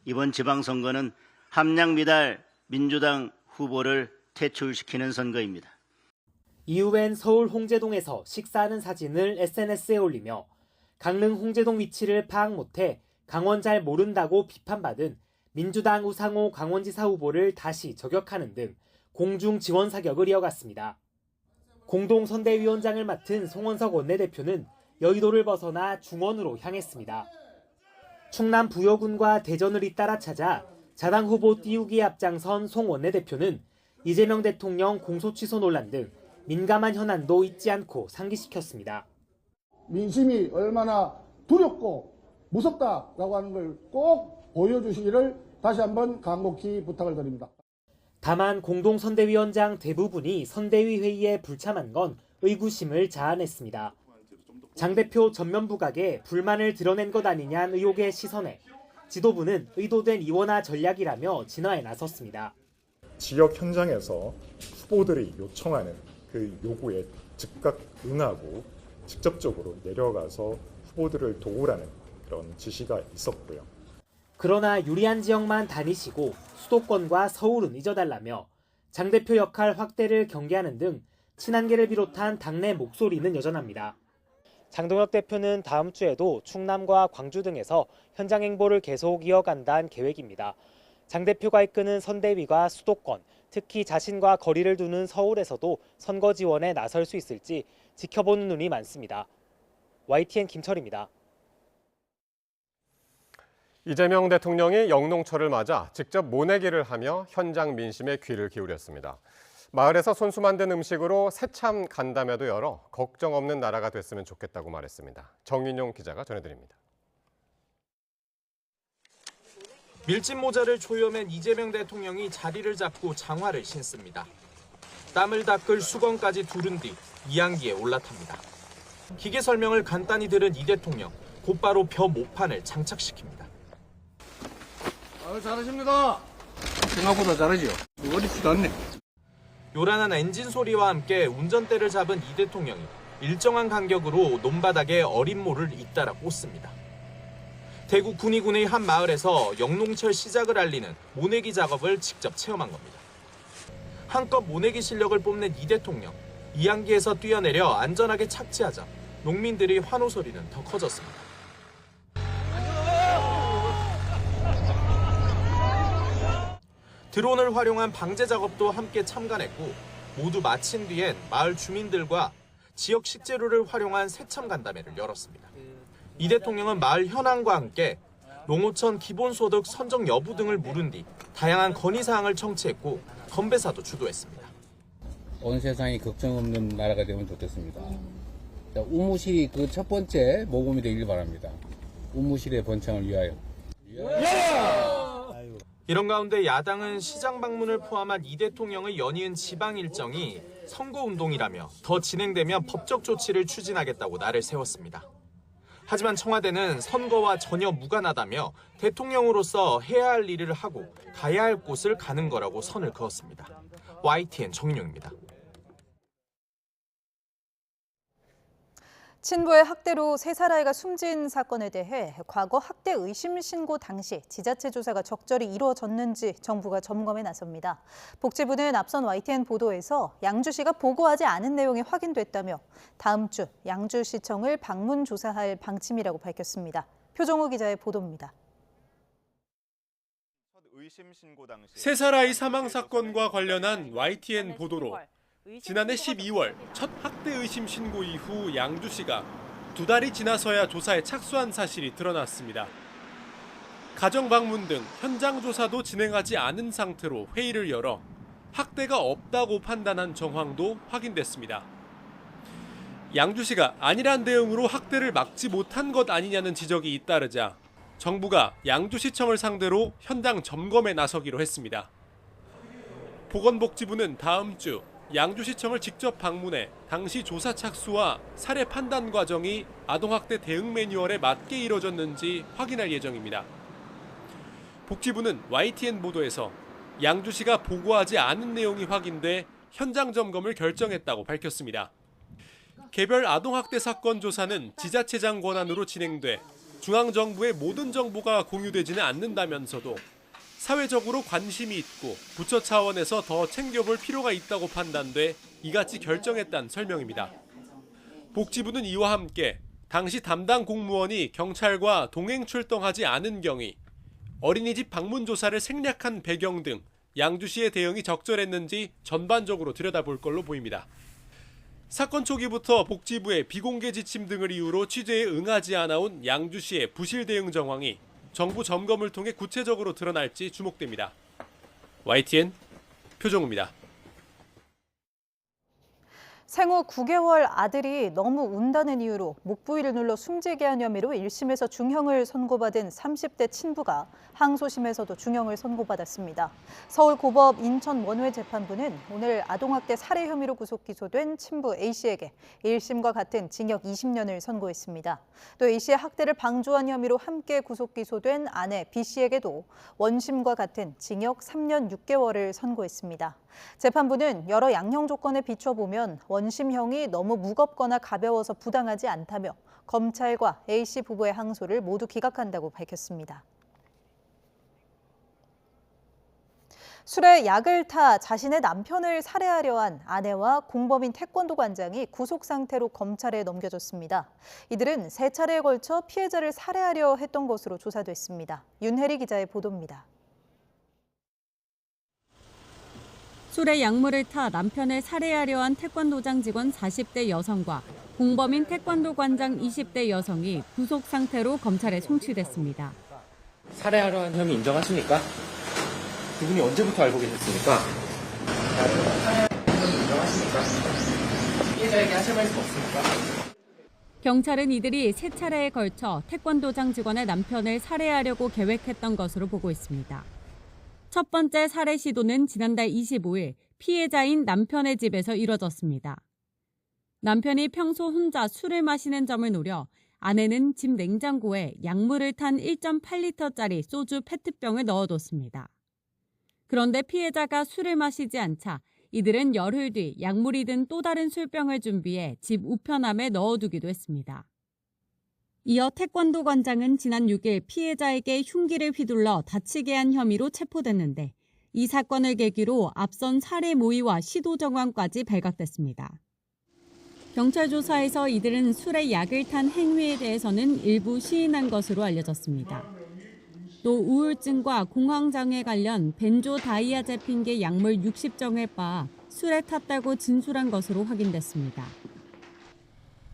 이번 지방선거는 함량 미달 민주당 후보를 퇴출시키는 선거입니다. 이후엔 서울 홍제동에서 식사하는 사진을 SNS에 올리며 강릉 홍제동 위치를 파악 못해 강원 잘 모른다고 비판받은 민주당 우상호 강원지사 후보를 다시 저격하는 등 공중 지원 사격을 이어갔습니다. 공동선대위원장을 맡은 송원석 원내대표는 여의도를 벗어나 중원으로 향했습니다. 충남 부여군과 대전을 잇따라 찾아 자당 후보 띄우기에 앞장선 송 원내대표는 이재명 대통령 공소 취소 논란 등 민감한 현안도 잊지 않고 상기시켰습니다. 민심이 얼마나 두렵고 무섭다라고 하는 걸 꼭 보여주시기를 다시 한번 간곡히 부탁을 드립니다. 다만 공동선대위원장 대부분이 선대위 회의에 불참한 건 의구심을 자아냈습니다. 장 대표 전면 부각에 불만을 드러낸 것 아니냐는 의혹의 시선에 지도부는 의도된 이원화 전략이라며 진화에 나섰습니다. 지역 현장에서 후보들이 요청하는 그 요구에 즉각 응하고 직접적으로 내려가서 후보들을 도우라는 그런 지시가 있었고요. 그러나 유리한 지역만 다니시고 수도권과 서울은 잊어달라며 장 대표 역할 확대를 경계하는 등 친한계를 비롯한 당내 목소리는 여전합니다. 장동혁 대표는 다음 주에도 충남과 광주 등에서 현장 행보를 계속 이어간다는 계획입니다. 장 대표가 이끄는 선대위가 수도권, 특히 자신과 거리를 두는 서울에서도 선거 지원에 나설 수 있을지 지켜보는 눈이 많습니다. YTN 김철입니다. 이재명 대통령이 영농철을 맞아 직접 모내기를 하며 현장 민심에 귀를 기울였습니다. 마을에서 손수 만든 음식으로 새참 간담회도 열어 걱정 없는 나라가 됐으면 좋겠다고 말했습니다. 정인용 기자가 전해드립니다. 밀짚 모자를 초여맨 이재명 대통령이 자리를 잡고 장화를 신습니다. 땀을 닦을 수건까지 두른 뒤 이양기에 올라탑니다. 기계 설명을 간단히 들은 이 대통령, 곧바로 벼 모판을 장착시킵니다. 잘하십니다. 생각보다 잘하죠. 어렵지도 않네. 요란한 엔진 소리와 함께 운전대를 잡은 이 대통령이 일정한 간격으로 논바닥에 어린 모를 잇따라 꽂습니다. 대구 군위군의 한 마을에서 영농철 시작을 알리는 모내기 작업을 직접 체험한 겁니다. 한껏 모내기 실력을 뽐낸 이 대통령, 이양기에서 뛰어내려 안전하게 착지하자 농민들의 환호 소리는 더 커졌습니다. 드론을 활용한 방제 작업도 함께 참관했고 모두 마친 뒤엔 마을 주민들과 지역 식재료를 활용한 새참 간담회를 열었습니다. 이 대통령은 마을 현황과 함께 농어촌 기본소득 선정 여부 등을 물은 뒤 다양한 건의사항을 청취했고 건배사도 주도했습니다. 온 세상이 걱정 없는 나라가 되면 좋겠습니다. 우무실이 그 첫 번째 모범이 되길 바랍니다. 우무실의 번창을 위하여. 이런 가운데 야당은 시장 방문을 포함한 이 대통령의 연이은 지방 일정이 선거운동이라며 더 진행되면 법적 조치를 추진하겠다고 날을 세웠습니다. 하지만 청와대는 선거와 전혀 무관하다며 대통령으로서 해야 할 일을 하고 가야 할 곳을 가는 거라고 선을 그었습니다. YTN 정인용입니다. 친부의 학대로 3살 아이가 숨진 사건에 대해 과거 학대 의심 신고 당시 지자체 조사가 적절히 이루어졌는지 정부가 점검에 나섭니다. 복지부는 앞선 YTN 보도에서 양주시가 보고하지 않은 내용이 확인됐다며 다음 주 양주시청을 방문 조사할 방침이라고 밝혔습니다. 표정우 기자의 보도입니다. 3살 아이 사망 사건과 관련한 YTN 보도로 지난해 12월 첫 학대 의심 신고 이후 양주시가 2달이 지나서야 조사에 착수한 사실이 드러났습니다. 가정 방문 등 현장 조사도 진행하지 않은 상태로 회의를 열어 학대가 없다고 판단한 정황도 확인됐습니다. 양주시가 안일한 대응으로 학대를 막지 못한 것 아니냐는 지적이 잇따르자 정부가 양주시청을 상대로 현장 점검에 나서기로 했습니다. 보건복지부는 다음 주 양주시청을 직접 방문해 당시 조사 착수와 사례 판단 과정이 아동학대 대응 매뉴얼에 맞게 이뤄졌는지 확인할 예정입니다. 복지부는 YTN 보도에서 양주시가 보고하지 않은 내용이 확인돼 현장 점검을 결정했다고 밝혔습니다. 개별 아동학대 사건 조사는 지자체장 권한으로 진행돼 중앙정부의 모든 정보가 공유되지는 않는다면서도 사회적으로 관심이 있고 부처 차원에서 더 챙겨볼 필요가 있다고 판단돼 이같이 결정했다는 설명입니다. 복지부는 이와 함께 당시 담당 공무원이 경찰과 동행 출동하지 않은 경위, 어린이집 방문 조사를 생략한 배경 등 양주시의 대응이 적절했는지 전반적으로 들여다볼 걸로 보입니다. 사건 초기부터 복지부의 비공개 지침 등을 이유로 취재에 응하지 않아온 양주시의 부실 대응 정황이 정부 점검을 통해 구체적으로 드러날지 주목됩니다. YTN 표정우입니다. 생후 9개월 아들이 너무 운다는 이유로 목 부위를 눌러 숨지게 한 혐의로 1심에서 중형을 선고받은 30대 친부가 항소심에서도 중형을 선고받았습니다. 서울고법 인천원회재판부는 오늘 아동학대 살해 혐의로 구속 기소된 친부 A씨에게 1심과 같은 징역 20년을 선고했습니다. 또 A씨의 학대를 방조한 혐의로 함께 구속 기소된 아내 B씨에게도 원심과 같은 징역 3년 6개월을 선고했습니다. 재판부는 여러 양형 조건에 비춰보면 원심형이 너무 무겁거나 가벼워서 부당하지 않다며 검찰과 A씨 부부의 항소를 모두 기각한다고 밝혔습니다. 술에 약을 타 자신의 남편을 살해하려 한 아내와 공범인 태권도 관장이 구속 상태로 검찰에 넘겨졌습니다. 이들은 3차례에 걸쳐 피해자를 살해하려 했던 것으로 조사됐습니다. 윤혜리 기자의 보도입니다. 술에 약물을 타 남편을 살해하려 한 태권도장 직원 40대 여성과 공범인 태권도 관장 20대 여성이 구속 상태로 검찰에 송치됐습니다. 살해하려 한 혐의 인정하십니까? 두 분이 언제부터 알고 계셨습니까? 살해하려 한 혐의 인정하십니까? 피해자에게 하실 말씀 없습니까? 경찰은 이들이 3차례에 걸쳐 태권도장 직원의 남편을 살해하려고 계획했던 것으로 보고 있습니다. 첫 번째 살해 시도는 지난달 25일 피해자인 남편의 집에서 이뤄졌습니다. 남편이 평소 혼자 술을 마시는 점을 노려 아내는 집 냉장고에 약물을 탄 1.8리터짜리 소주 페트병을 넣어뒀습니다. 그런데 피해자가 술을 마시지 않자 이들은 열흘 뒤 약물이 든 또 다른 술병을 준비해 집 우편함에 넣어두기도 했습니다. 이어 태권도 관장은 지난 6일 피해자에게 흉기를 휘둘러 다치게 한 혐의로 체포됐는데 이 사건을 계기로 앞선 살해 모의와 시도 정황까지 발각됐습니다. 경찰 조사에서 이들은 술에 약을 탄 행위에 대해서는 일부 시인한 것으로 알려졌습니다. 또 우울증과 공황장애 관련 벤조다이아제핀계 약물 60정을 빻아 술에 탔다고 진술한 것으로 확인됐습니다.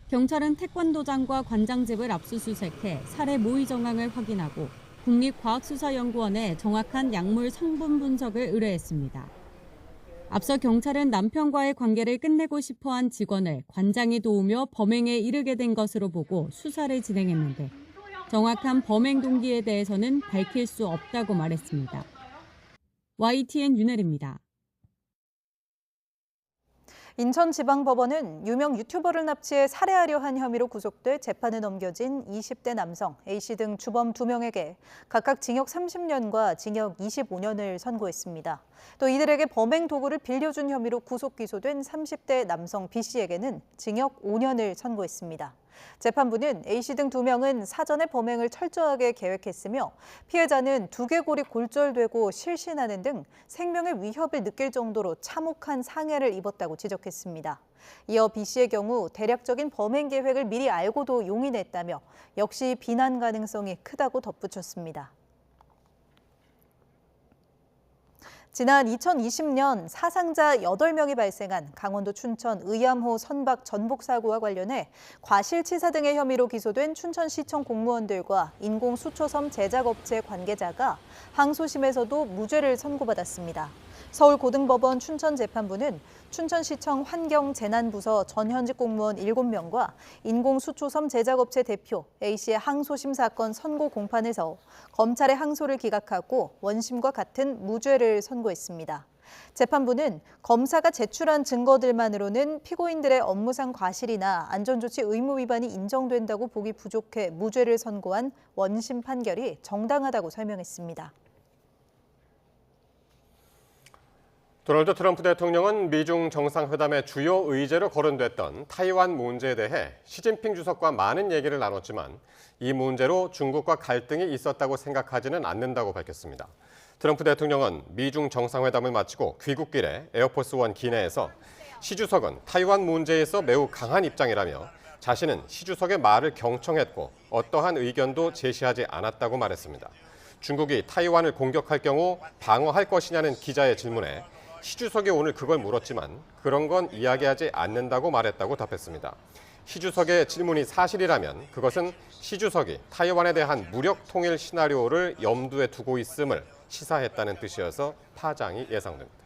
경찰은 태권도장과 관장 집을 압수수색해 살해 모의 정황을 확인하고 국립과학수사연구원에 정확한 약물 성분 분석을 의뢰했습니다. 앞서 경찰은 남편과의 관계를 끝내고 싶어한 직원을 관장이 도우며 범행에 이르게 된 것으로 보고 수사를 진행했는데 정확한 범행 동기에 대해서는 밝힐 수 없다고 말했습니다. YTN 윤혜리입니다. 인천지방법원은 유명 유튜버를 납치해 살해하려 한 혐의로 구속돼 재판에 넘겨진 20대 남성 A씨 등 주범 2명에게 각각 징역 30년과 징역 25년을 선고했습니다. 또 이들에게 범행 도구를 빌려준 혐의로 구속 기소된 30대 남성 B씨에게는 징역 5년을 선고했습니다. 재판부는 A씨 등 2명은 사전에 범행을 철저하게 계획했으며 피해자는 두개골이 골절되고 실신하는 등 생명의 위협을 느낄 정도로 참혹한 상해를 입었다고 지적했습니다. 이어 B씨의 경우 대략적인 범행 계획을 미리 알고도 용인했다며 역시 비난 가능성이 크다고 덧붙였습니다. 지난 2020년 사상자 8명이 발생한 강원도 춘천 의암호 선박 전복 사고와 관련해 과실치사 등의 혐의로 기소된 춘천시청 공무원들과 인공수초섬 제작업체 관계자가 항소심에서도 무죄를 선고받았습니다. 서울고등법원 춘천재판부는 춘천시청 환경재난부서 전현직 공무원 7명과 인공수초섬 제작업체 대표 A씨의 항소심 사건 선고 공판에서 검찰의 항소를 기각하고 원심과 같은 무죄를 선고했습니다. 재판부는 검사가 제출한 증거들만으로는 피고인들의 업무상 과실이나 안전조치 의무 위반이 인정된다고 보기 부족해 무죄를 선고한 원심 판결이 정당하다고 설명했습니다. 도널드 트럼프 대통령은 미중 정상회담의 주요 의제로 거론됐던 타이완 문제에 대해 시진핑 주석과 많은 얘기를 나눴지만 이 문제로 중국과 갈등이 있었다고 생각하지는 않는다고 밝혔습니다. 트럼프 대통령은 미중 정상회담을 마치고 귀국길에 에어포스원 기내에서 시 주석은 타이완 문제에서 매우 강한 입장이라며 자신은 시 주석의 말을 경청했고 어떠한 의견도 제시하지 않았다고 말했습니다. 중국이 타이완을 공격할 경우 방어할 것이냐는 기자의 질문에 시 주석이 오늘 그걸 물었지만 그런 건 이야기하지 않는다고 말했다고 답했습니다. 시 주석의 질문이 사실이라면 그것은 시 주석이 타이완에 대한 무력 통일 시나리오를 염두에 두고 있음을 시사했다는 뜻이어서 파장이 예상됩니다.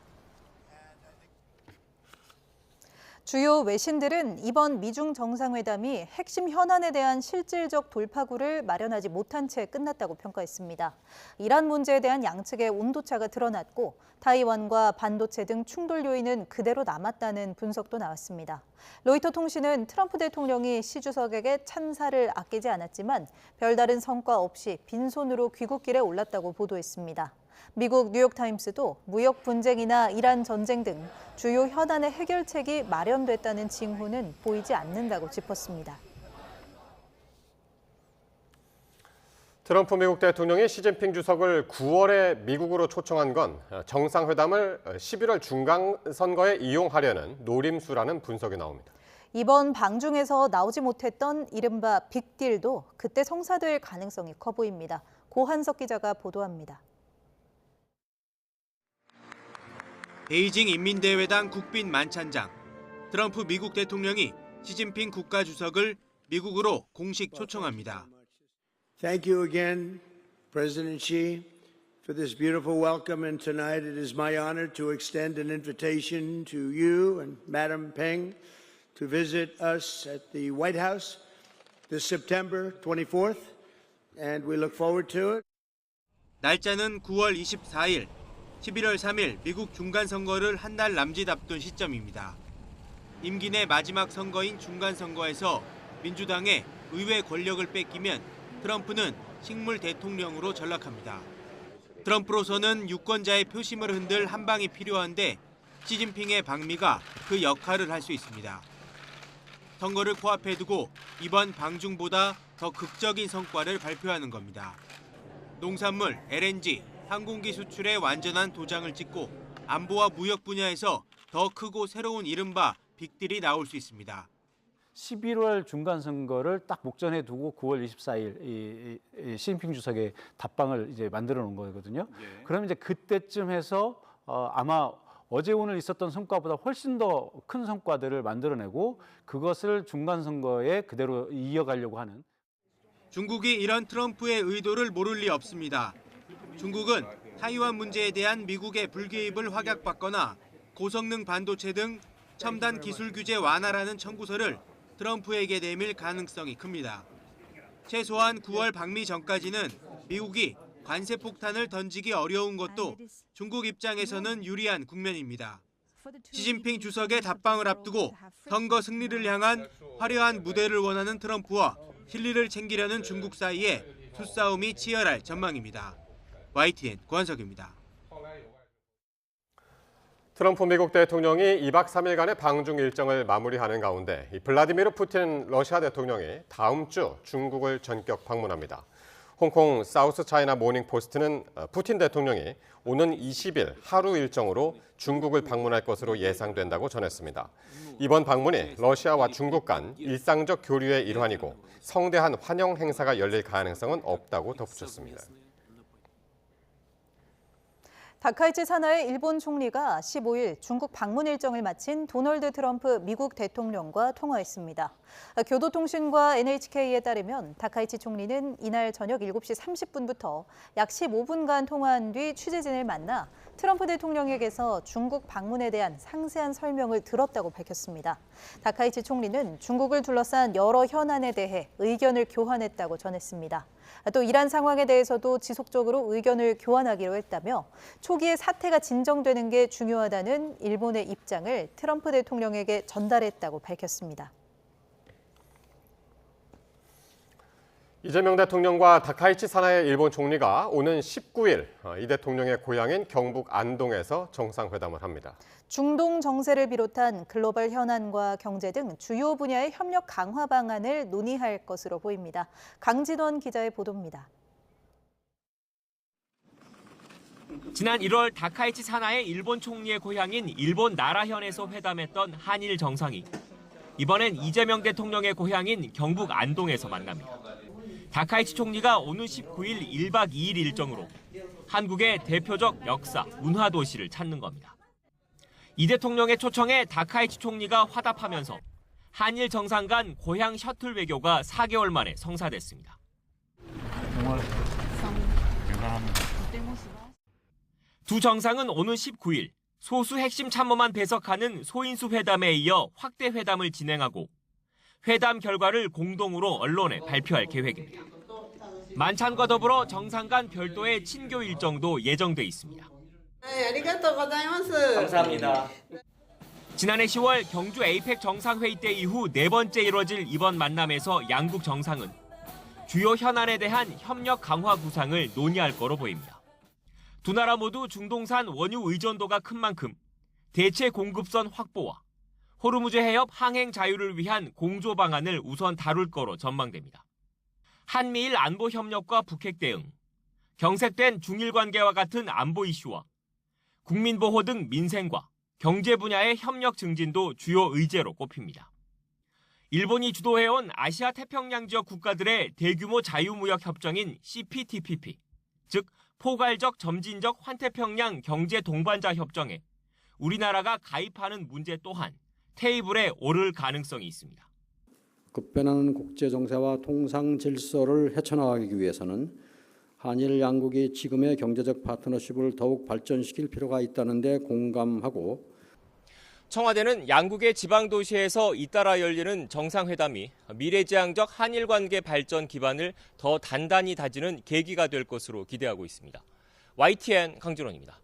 주요 외신들은 이번 미중 정상회담이 핵심 현안에 대한 실질적 돌파구를 마련하지 못한 채 끝났다고 평가했습니다. 이란 문제에 대한 양측의 온도차가 드러났고 타이완과 반도체 등 충돌 요인은 그대로 남았다는 분석도 나왔습니다. 로이터 통신은 트럼프 대통령이 시 주석에게 찬사를 아끼지 않았지만 별다른 성과 없이 빈손으로 귀국길에 올랐다고 보도했습니다. 미국 뉴욕타임스도 무역 분쟁이나 이란 전쟁 등 주요 현안의 해결책이 마련됐다는 징후는 보이지 않는다고 짚었습니다. 트럼프 미국 대통령이 시진핑 주석을 9월에 미국으로 초청한 건 정상회담을 11월 중간 선거에 이용하려는 노림수라는 분석이 나옵니다. 이번 방중에서 나오지 못했던 이른바 빅딜도 그때 성사될 가능성이 커 보입니다. 고한석 기자가 보도합니다. 베이징 인민대회당 국빈 만찬장. 트럼프 미국 대통령이 시진핑 국가주석을 미국으로 공식 초청합니다. Thank you again, President Xi, for this beautiful welcome. And tonight it is my honor to extend an invitation to you and Madam Peng to visit us at the White House this September 24th. And we look forward to it. 날짜는 9월 24일, 11월 3일 미국 중간선거를 한 달 남짓 앞둔 시점입니다. 임기 내 마지막 선거인 중간선거에서 민주당에 의회 권력을 뺏기면 트럼프는 식물 대통령으로 전락합니다. 트럼프로서는 유권자의 표심을 흔들 한 방이 필요한데 시진핑의 방미가 그 역할을 할 수 있습니다. 선거를 코앞에 두고 이번 방중보다 더 극적인 성과를 발표하는 겁니다. 농산물, LNG, 항공기 수출에 완전한 도장을 찍고 안보와 무역 분야에서 더 크고 새로운 이른바 빅딜이 나올 수 있습니다. 11월 중간선거를 딱 목전에 두고 9월 24일 시진핑 주석의 답방을 이제 만들어 놓은 거거든요. 그럼 이제 그때쯤 해서 아마 어제 오늘 있었던 성과보다 훨씬 더 큰 성과들을 만들어내고 그것을 중간선거에 그대로 이어가려고 하는. 중국이 이런 트럼프의 의도를 모를 리 없습니다. 중국은 타이완 문제에 대한 미국의 불개입을 확약받거나 고성능 반도체 등 첨단 기술 규제 완화라는 청구서를 트럼프에게 내밀 가능성이 큽니다. 최소한 9월 방미 전까지는 미국이 관세 폭탄을 던지기 어려운 것도 중국 입장에서는 유리한 국면입니다. 시진핑 주석의 답방을 앞두고 선거 승리를 향한 화려한 무대를 원하는 트럼프와 실리를 챙기려는 중국 사이에 수싸움이 치열할 전망입니다. YTN 고한석입니다. 트럼프 미국 대통령이 2박 3일간의 방중 일정을 마무리하는 가운데 블라디미르 푸틴 러시아 대통령이 다음 주 중국을 전격 방문합니다. 홍콩 사우스 차이나 모닝 포스트는 푸틴 대통령이 오는 20일 하루 일정으로 중국을 방문할 것으로 예상된다고 전했습니다. 이번 방문이 러시아와 중국 간 일상적 교류의 일환이고 성대한 환영 행사가 열릴 가능성은 없다고 덧붙였습니다. 다카이치 사나의 일본 총리가 15일 중국 방문 일정을 마친 도널드 트럼프 미국 대통령과 통화했습니다. 교도통신과 NHK에 따르면 다카이치 총리는 이날 저녁 7시 30분부터 약 15분간 통화한 뒤 취재진을 만나 트럼프 대통령에게서 중국 방문에 대한 상세한 설명을 들었다고 밝혔습니다. 다카이치 총리는 중국을 둘러싼 여러 현안에 대해 의견을 교환했다고 전했습니다. 또 이란 상황에 대해서도 지속적으로 의견을 교환하기로 했다며 초기에 사태가 진정되는 게 중요하다는 일본의 입장을 트럼프 대통령에게 전달했다고 밝혔습니다. 이재명 대통령과 다카이치 사나의 일본 총리가 오는 19일 이 대통령의 고향인 경북 안동에서 정상회담을 합니다. 중동 정세를 비롯한 글로벌 현안과 경제 등 주요 분야의 협력 강화 방안을 논의할 것으로 보입니다. 강진원 기자의 보도입니다. 지난 1월 다카이치 사나의 일본 총리의 고향인 일본 나라현에서 회담했던 한일 정상이 이번엔 이재명 대통령의 고향인 경북 안동에서 만납니다. 다카이치 총리가 오는 19일 1박 2일 일정으로 한국의 대표적 역사, 문화 도시를 찾는 겁니다. 이 대통령의 초청에 다카이치 총리가 화답하면서 한일 정상 간 고향 셔틀 외교가 4개월 만에 성사됐습니다. 정말 대단합니다. 두 정상은 오는 19일 소수 핵심 참모만 배석하는 소인수 회담에 이어 확대 회담을 진행하고 회담 결과를 공동으로 언론에 발표할 계획입니다. 만찬과 더불어 정상 간 별도의 친교 일정도 예정돼 있습니다. 감사합니다. 지난해 10월 경주 에이펙 정상회의 때 이후 네 번째 이뤄질 이번 만남에서 양국 정상은 주요 현안에 대한 협력 강화 구상을 논의할 거로 보입니다. 두 나라 모두 중동산 원유 의존도가 큰 만큼 대체 공급선 확보와 호르무즈 해협 항행 자유를 위한 공조 방안을 우선 다룰 거로 전망됩니다. 한미일 안보 협력과 북핵 대응, 경색된 중일 관계와 같은 안보 이슈와 국민 보호 등 민생과 경제 분야의 협력 증진도 주요 의제로 꼽힙니다. 일본이 주도해온 아시아 태평양 지역 국가들의 대규모 자유무역 협정인 CPTPP, 즉 포괄적 점진적 환태평양 경제 동반자 협정에 우리나라가 가입하는 문제 또한 테이블에 오를 가능성이 있습니다. 급변하는 국제 정세와 통상 질서를 헤쳐나가기 위해서는 한일 양국이 지금의 경제적 파트너십을 더욱 발전시킬 필요가 있다는 데 공감하고 청와대는 양국의 지방 도시에서 잇따라 열리는 정상회담이 미래지향적 한일 관계 발전 기반을 더 단단히 다지는 계기가 될 것으로 기대하고 있습니다. YTN 강준원입니다.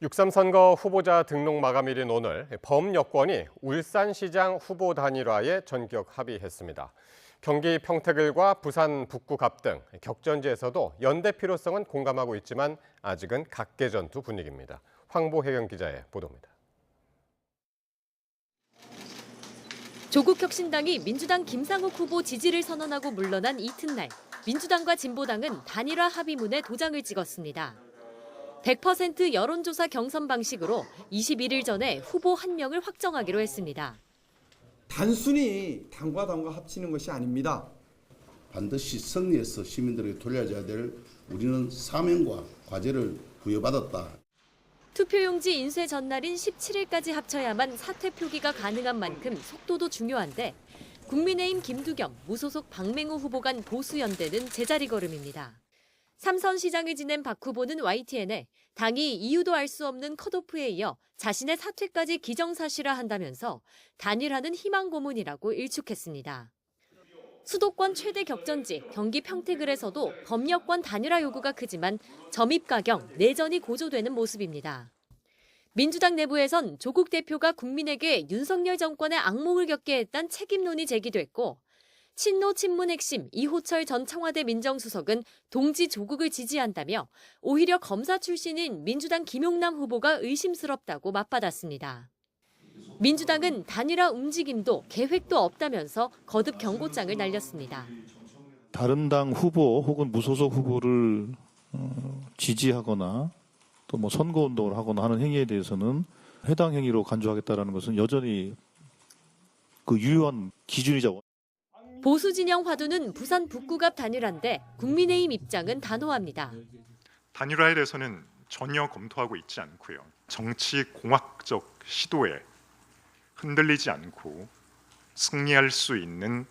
6.3 선거 후보자 등록 마감일인 오늘 범여권이 울산시장 후보 단일화에 전격 합의했습니다. 경기 평택을과 부산 북구 갑 등 격전지에서도 연대 필요성은 공감하고 있지만 아직은 각계전투 분위기입니다. 황보혜경 기자의 보도입니다. 조국혁신당이 민주당 김상욱 후보 지지를 선언하고 물러난 이튿날 민주당과 진보당은 단일화 합의문에 도장을 찍었습니다. 100% 여론조사 경선 방식으로 21일 전에 후보 한 명을 확정하기로 했습니다. 단순히 당과 당과 합치는 것이 아닙니다. 반드시 승리해서 시민들에게 돌려줘야 될 우리는 사명과 과제를 부여받았다. 투표용지 인쇄 전날인 17일까지 합쳐야만 사퇴 표기가 가능한 만큼 속도도 중요한데 국민의힘 김두겸, 무소속 박맹호 후보 간 보수연대는 제자리 걸음입니다. 삼선 시장을 지낸 박 후보는 YTN에 당이 이유도 알 수 없는 컷오프에 이어 자신의 사퇴까지 기정사실화한다면서 단일화는 희망 고문이라고 일축했습니다. 수도권 최대 격전지 경기 평택을에서도 범여권 단일화 요구가 크지만 점입가경, 내전이 고조되는 모습입니다. 민주당 내부에선 조국 대표가 국민에게 윤석열 정권의 악몽을 겪게 했다는 책임론이 제기됐고 친노 친문 핵심 이호철 전 청와대 민정수석은 동지 조국을 지지한다며 오히려 검사 출신인 민주당 김용남 후보가 의심스럽다고 맞받았습니다. 민주당은 단일화 움직임도 계획도 없다면서 거듭 경고장을 날렸습니다. 다른 당 후보 혹은 무소속 후보를 지지하거나 또 뭐 선거운동을 하거나 하는 행위에 대해서는 해당 행위로 간주하겠다는 것은 여전히 그 유효한 기준이자. 보수 진영 화두는 부산 북구 앞 단일화인데 국민의힘 입장은 단호합니다. 단일화에 대해서는 전혀 검토하고 있지 않고요. 정치 공학적 시도에 흔들리지 않고 승리할 수 있는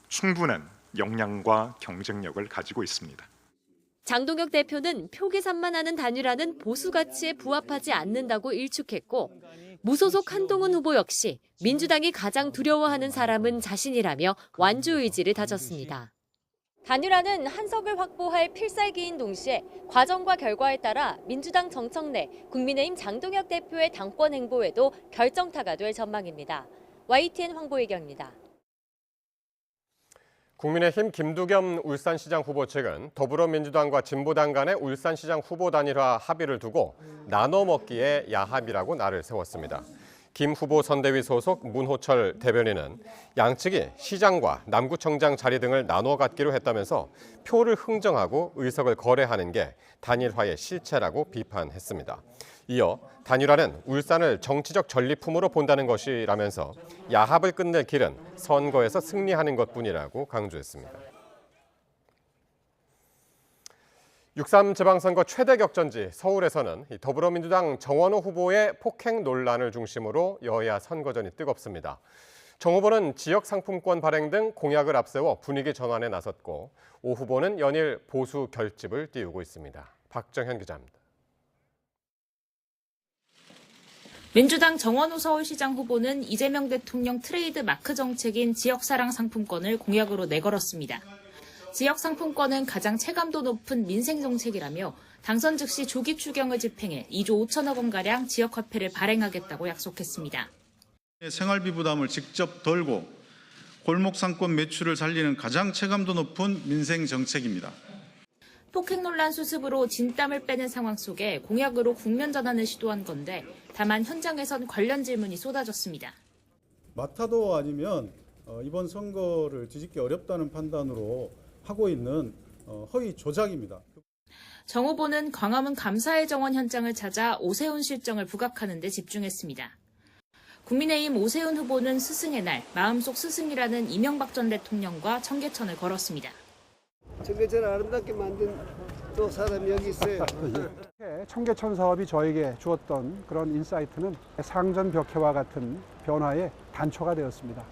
충분한 역량과 경쟁력을 가지고 있습니다. 장동혁 대표는 표 계산만 하는 단일화는 보수 가치에 부합하지 않는다고 일축했고 무소속 한동훈 후보 역시 민주당이 가장 두려워하는 사람은 자신이라며 완주 의지를 다졌습니다. 단일화는 한석을 확보할 필살기인 동시에 과정과 결과에 따라 민주당 정청래, 국민의힘 장동혁 대표의 당권 행보에도 결정타가 될 전망입니다. YTN 황보혜경입니다. 국민의힘 김두겸 울산시장 후보 측은 더불어민주당과 진보당 간의 울산시장 후보 단일화 합의를 두고 나눠 먹기에 야합이라고 날을 세웠습니다. 김 후보 선대위 소속 문호철 대변인은 양측이 시장과 남구청장 자리 등을 나눠 갖기로 했다면서 표를 흥정하고 의석을 거래하는 게 단일화의 실체라고 비판했습니다. 이어 단일화는 울산을 정치적 전리품으로 본다는 것이라면서 야합을 끝낼 길은 선거에서 승리하는 것뿐이라고 강조했습니다. 6.3 지방선거 최대 격전지 서울에서는 더불어민주당 정원호 후보의 폭행 논란을 중심으로 여야 선거전이 뜨겁습니다. 정 후보는 지역 상품권 발행 등 공약을 앞세워 분위기 전환에 나섰고 오 후보는 연일 보수 결집을 띄우고 있습니다. 박정현 기자입니다. 민주당 정원호 서울시장 후보는 이재명 대통령 트레이드 마크 정책인 지역사랑 상품권을 공약으로 내걸었습니다. 지역 상품권은 가장 체감도 높은 민생 정책이라며 당선 즉시 조기 추경을 집행해 2조 5천억 원가량 지역화폐를 발행하겠다고 약속했습니다. 생활비 부담을 직접 덜고 골목 상권 매출을 살리는 가장 체감도 높은 민생 정책입니다. 폭행 논란 수습으로 진땀을 빼는 상황 속에 공약으로 국면 전환을 시도한 건데 다만 현장에선 관련 질문이 쏟아졌습니다. 마타도 아니면 이번 선거를 뒤집기 어렵다는 판단으로 하고 있는 허위 조작입니다. 정 후보는 광화문 감사의 정원 현장을 찾아 오세훈 실정을 부각하는 데 집중했습니다. 국민의힘 오세훈 후보는 스승의 날, 마음속 스승이라는 이명박 전 대통령과 청계천을 걸었습니다. 청계천을 아름답게 만든 또 사람이 여기 있어요. 청계천 사업이 저에게 주었던 그런 인사이트는 상전벽해와 같은 변화의 단초가 되었습니다.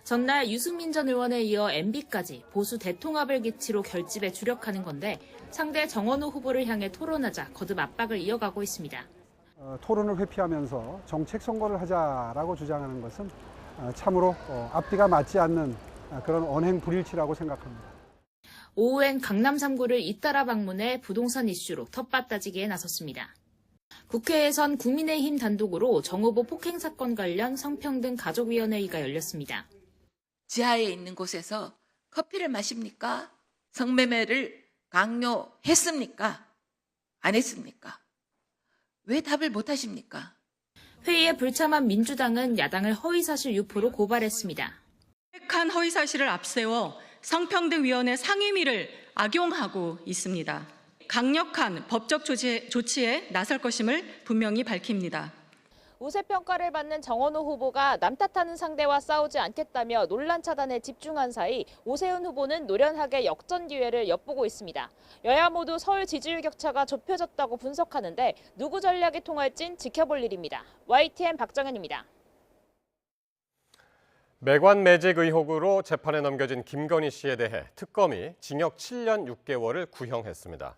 전날 유승민 전 의원에 이어 MB까지 보수 대통합을 기치로 결집에 주력하는 건데 상대 정원호 후보를 향해 토론하자 거듭 압박을 이어가고 있습니다. 토론을 회피하면서 정책 선거를 하자라고 주장하는 것은 참으로 앞뒤가 맞지 않는 그런 언행 불일치라고 생각합니다. 오후엔 강남 3구를 잇따라 방문해 부동산 이슈로 텃밭 따지기에 나섰습니다. 국회에선 국민의힘 단독으로 정 후보 폭행 사건 관련 성평등 가족위원회의가 열렸습니다. 지하에 있는 곳에서 커피를 마십니까? 성매매를 강요했습니까? 안 했습니까? 왜 답을 못 하십니까? 회의에 불참한 민주당은 야당을 허위사실 유포로 고발했습니다. 획한 허위사실을 앞세워 성평등위원회 상임위를 악용하고 있습니다. 강력한 법적 조치에 나설 것임을 분명히 밝힙니다. 우세평가를 받는 정원호 후보가 남 탓하는 상대와 싸우지 않겠다며 논란 차단에 집중한 사이 오세훈 후보는 노련하게 역전 기회를 엿보고 있습니다. 여야 모두 서울 지지율 격차가 좁혀졌다고 분석하는데 누구 전략이 통할진 지켜볼 일입니다. YTN 박정현입니다. 매관 매직 의혹으로 재판에 넘겨진 김건희 씨에 대해 특검이 징역 7년 6개월을 구형했습니다.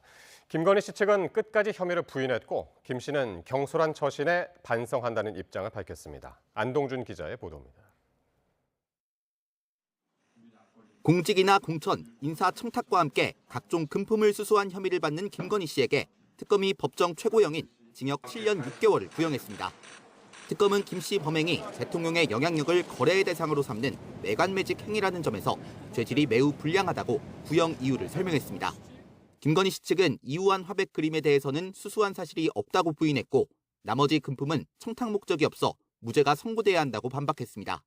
김건희 씨 측은 끝까지 혐의를 부인했고 김 씨는 경솔한 처신에 반성한다는 입장을 밝혔습니다. 안동준 기자의 보도입니다. 공직이나 공천, 인사청탁과 함께 각종 금품을 수수한 혐의를 받는 김건희 씨에게 특검이 법정 최고형인 징역 7년 6개월을 구형했습니다. 특검은 김 씨 범행이 대통령의 영향력을 거래의 대상으로 삼는 매간매직 행위라는 점에서 죄질이 매우 불량하다고 구형 이유를 설명했습니다. 김건희 씨 측은 이우한 화백 그림에 대해서는 수수한 사실이 없다고 부인했고 나머지 금품은 청탁 목적이 없어 무죄가 선고돼야 한다고 반박했습니다.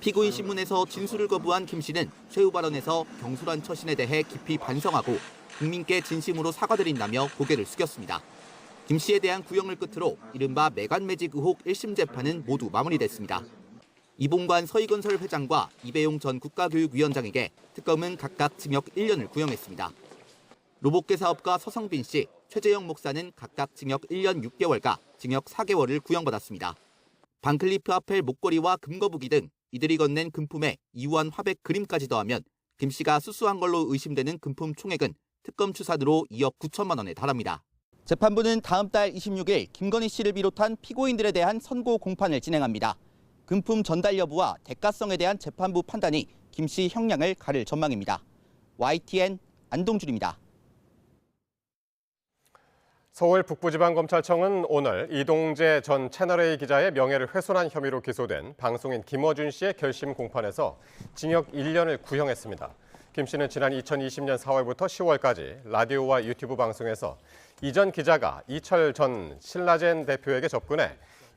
피고인 신문에서 진술을 거부한 김 씨는 최후 발언에서 경솔한 처신에 대해 깊이 반성하고 국민께 진심으로 사과드린다며 고개를 숙였습니다. 김 씨에 대한 구형을 끝으로 이른바 매간매직 의혹 1심 재판은 모두 마무리됐습니다. 이봉관 서희건설 회장과 이배용 전 국가교육위원장에게 특검은 각각 징역 1년을 구형했습니다. 로봇계 사업가 서성빈 씨, 최재형 목사는 각각 징역 1년 6개월과 징역 4개월을 구형받았습니다. 반클리프 아펠 목걸이와 금거북이 등 이들이 건넨 금품에 이우한 화백 그림까지 더하면 김 씨가 수수한 걸로 의심되는 금품 총액은 특검 추산으로 2억 9천만 원에 달합니다. 재판부는 다음 달 26일 김건희 씨를 비롯한 피고인들에 대한 선고 공판을 진행합니다. 금품 전달 여부와 대가성에 대한 재판부 판단이 김 씨 형량을 가릴 전망입니다. YTN 안동준입니다. 서울 북부지방검찰청은 오늘 이동재 전 채널A 기자의 명예를 훼손한 혐의로 기소된 방송인 김어준 씨의 결심 공판에서 징역 1년을 구형했습니다. 김 씨는 지난 2020년 4월부터 10월까지 라디오와 유튜브 방송에서 이 전 기자가 이철 전 신라젠 대표에게 접근해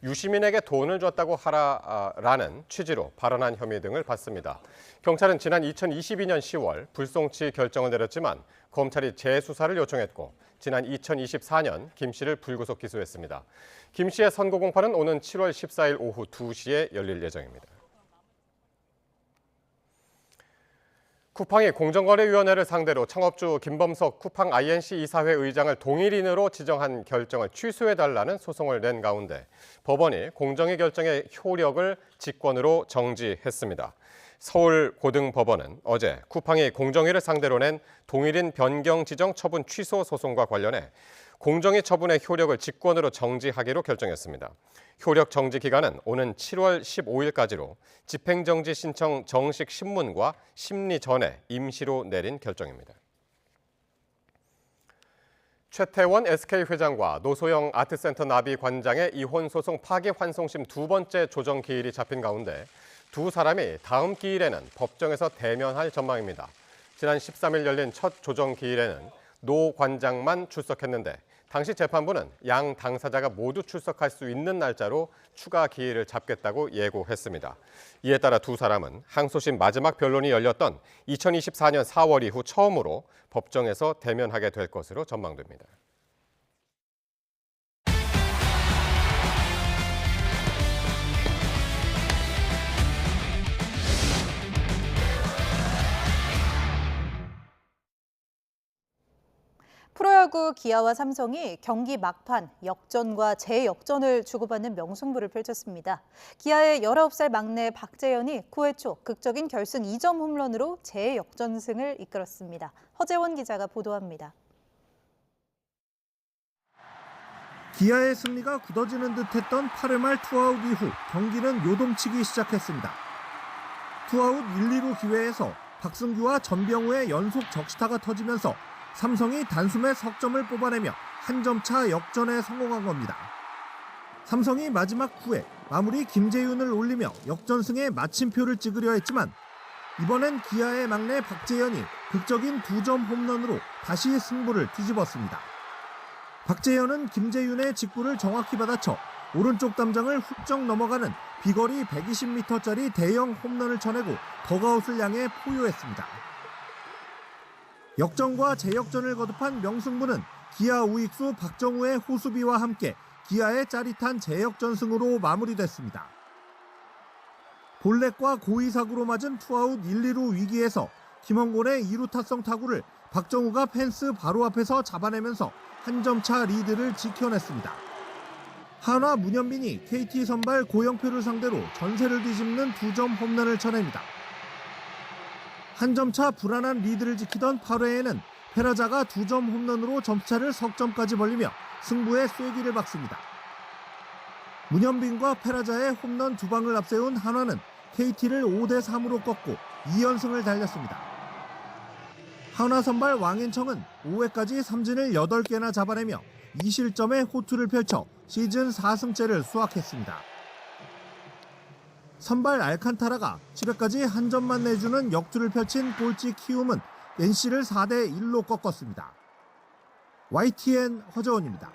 유시민에게 돈을 줬다고 하라라는 취지로 발언한 혐의 등을 받습니다. 경찰은 지난 2022년 10월 불송치 결정을 내렸지만 검찰이 재수사를 요청했고 지난 2024년 김 씨를 불구속 기소했습니다. 김 씨의 선고 공판은 오는 7월 14일 오후 2시에 열릴 예정입니다. 쿠팡이 공정거래위원회를 상대로 창업주 김범석 쿠팡 INC 이사회 의장을 동일인으로 지정한 결정을 취소해달라는 소송을 낸 가운데 법원이 공정위 결정의 효력을 직권으로 정지했습니다. 서울고등법원은 어제 쿠팡이 공정위를 상대로 낸 동일인 변경 지정 처분 취소 소송과 관련해 공정위 처분의 효력을 직권으로 정지하기로 결정했습니다. 효력 정지 기간은 오는 7월 15일까지로 집행정지 신청 정식 신문과 심리 전에 임시로 내린 결정입니다. 최태원 SK 회장과 노소영 아트센터 나비 관장의 이혼 소송 파기환송심 두 번째 조정 기일이 잡힌 가운데 두 사람이 다음 기일에는 법정에서 대면할 전망입니다. 지난 13일 열린 첫 조정 기일에는 노 관장만 출석했는데 당시 재판부는 양 당사자가 모두 출석할 수 있는 날짜로 추가 기일을 잡겠다고 예고했습니다. 이에 따라 두 사람은 항소심 마지막 변론이 열렸던 2024년 4월 이후 처음으로 법정에서 대면하게 될 것으로 전망됩니다. 프로야구 기아와 삼성이 경기 막판 역전과 재역전을 주고받는 명승부를 펼쳤습니다. 기아의 19살 막내 박재현이 9회 초 극적인 결승 2점 홈런으로 재역전승을 이끌었습니다. 허재원 기자가 보도합니다. 기아의 승리가 굳어지는 듯했던 8회 말 투아웃 이후 경기는 요동치기 시작했습니다. 투아웃 1, 2루 기회에서 박승규와 전병우의 연속 적시타가 터지면서 삼성이 단숨에 석점을 뽑아내며 한 점 차 역전에 성공한 겁니다. 삼성이 마지막 9회 마무리 김재윤을 올리며 역전승에 마침표를 찍으려 했지만 이번엔 기아의 막내 박재현이 극적인 2점 홈런으로 다시 승부를 뒤집었습니다. 박재현은 김재윤의 직구를 정확히 받아쳐 오른쪽 담장을 훌쩍 넘어가는 비거리 120m짜리 대형 홈런을 쳐내고 더가웃을 향해 포효했습니다. 역전과 재역전을 거듭한 명승부는 기아 우익수 박정우의 호수비와 함께 기아의 짜릿한 재역전승으로 마무리됐습니다. 볼넷과 고의사구로 맞은 투아웃 1, 2루 위기에서 김원곤의 2루 타성 타구를 박정우가 펜스 바로 앞에서 잡아내면서 한 점 차 리드를 지켜냈습니다. 한화 문현빈이 KT 선발 고영표를 상대로 전세를 뒤집는 2점 홈런을 쳐냅니다. 한 점 차 불안한 리드를 지키던 8회에는 페라자가 2점 홈런으로 점차를 석점까지 벌리며 승부에 쐐기를 박습니다. 문현빈과 페라자의 홈런 2방을 앞세운 한화는 KT를 5대3으로 꺾고 2연승을 달렸습니다. 한화 선발 왕앤청은 5회까지 삼진을 8개나 잡아내며 2실점의 호투를 펼쳐 시즌 4승째를 수확했습니다. 선발 알칸타라가 집에까지 한 점만 내주는 역투를 펼친 꼴찌 키움은 NC를 4대 1로 꺾었습니다. YTN 허정원입니다.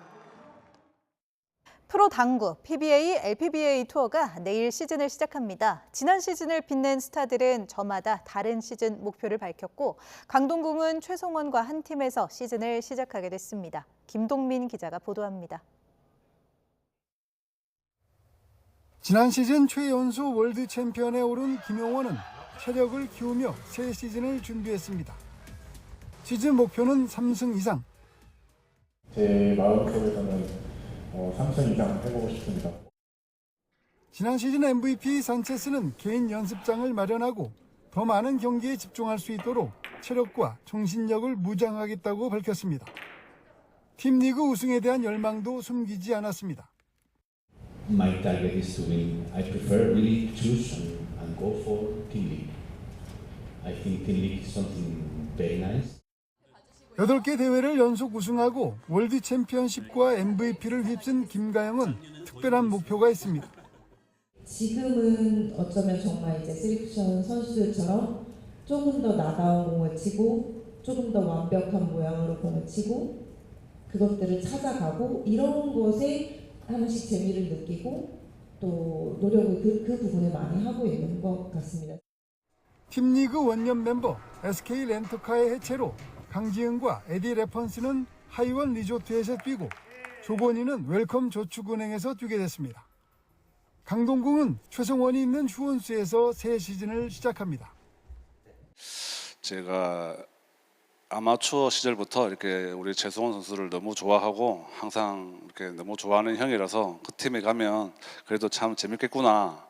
프로 당구 PBA, LPBA 투어가 내일 시즌을 시작합니다. 지난 시즌을 빛낸 스타들은 저마다 다른 시즌 목표를 밝혔고 강동궁은 최성원과 한 팀에서 시즌을 시작하게 됐습니다. 김동민 기자가 보도합니다. 지난 시즌 최연소 월드 챔피언에 오른 김용원은 체력을 키우며 새 시즌을 준비했습니다. 시즌 목표는 3승 이상. 제 마음속에서는 3승 이상 해보고 싶습니다. 지난 시즌 MVP 산체스는 개인 연습장을 마련하고 더 많은 경기에 집중할 수 있도록 체력과 정신력을 무장하겠다고 밝혔습니다. 팀 리그 우승에 대한 열망도 숨기지 않았습니다. My target is to win. I prefer really to choose and go for team league. I think team league is something very nice. 8개 대회를 연속 우승하고 월드 챔피언십과 MVP를 휩쓴 김가영은 특별한 목표가 있습니다. 지금은 어쩌면 정말 이제 셀렉션 선수들처럼 조금 더 나다운 공을 치고 조금 더 완벽한 모양으로 공을 치고 그것들을 찾아가고 이런 것에 한 번씩 재미를 느끼고 또 노력을 그 부분에 많이 하고 있는 것 같습니다. 팀리그 원년 멤버 SK 렌터카의 해체로 강지은과 에디 레펀스는 하이원 리조트에서 뛰고 조건희는 웰컴 저축은행에서 뛰게 됐습니다. 강동궁은 최성원이 있는 휴원수에서 새 시즌을 시작합니다. 제가 아마추어 시절부터 이렇게 우리 최성원 선수를 너무 좋아하고 항상 이렇게 너무 좋아하는 형이라서 그 팀에 가면 그래도 참 재밌겠구나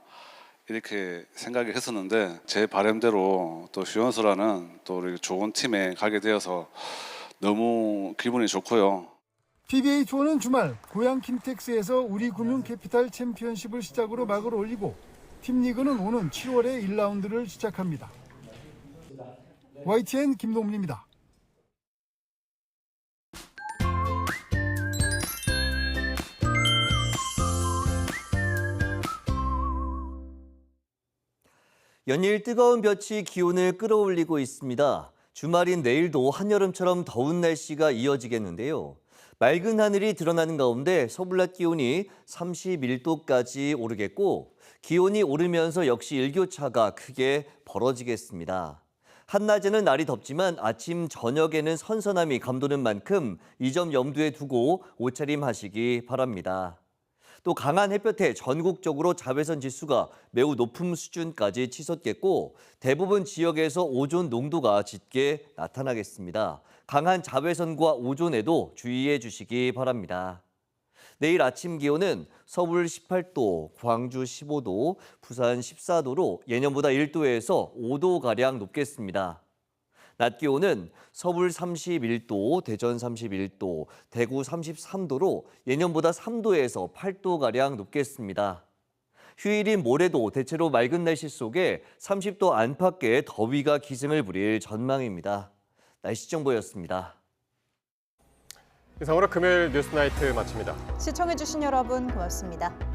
이렇게 생각을 했었는데 제 바람대로 또 휴원수라는 또 우리 좋은 팀에 가게 되어서 너무 기분이 좋고요. PBA 투어는 주말 고양 킨텍스에서 우리금융캐피탈 챔피언십을 시작으로 막을 올리고 팀리그는 오는 7월에 1라운드를 시작합니다. YTN 김동민입니다. 연일 뜨거운 볕이 기온을 끌어올리고 있습니다. 주말인 내일도 한여름처럼 더운 날씨가 이어지겠는데요. 맑은 하늘이 드러나는 가운데 서울 낮 기온이 31도까지 오르겠고 기온이 오르면서 역시 일교차가 크게 벌어지겠습니다. 한낮에는 날이 덥지만 아침, 저녁에는 선선함이 감도는 만큼 이 점 염두에 두고 옷차림하시기 바랍니다. 또 강한 햇볕에 전국적으로 자외선 지수가 매우 높은 수준까지 치솟겠고 대부분 지역에서 오존 농도가 짙게 나타나겠습니다. 강한 자외선과 오존에도 주의해 주시기 바랍니다. 내일 아침 기온은 서울 18도, 광주 15도, 부산 14도로 예년보다 1도에서 5도가량 높겠습니다. 낮 기온은 서울 31도, 대전 31도, 대구 33도로 예년보다 3도에서 8도가량 높겠습니다. 휴일인 모레도 대체로 맑은 날씨 속에 30도 안팎의 더위가 기승을 부릴 전망입니다. 날씨 정보였습니다. 이상으로 금요일 뉴스나이트 마칩니다. 시청해주신 여러분 고맙습니다.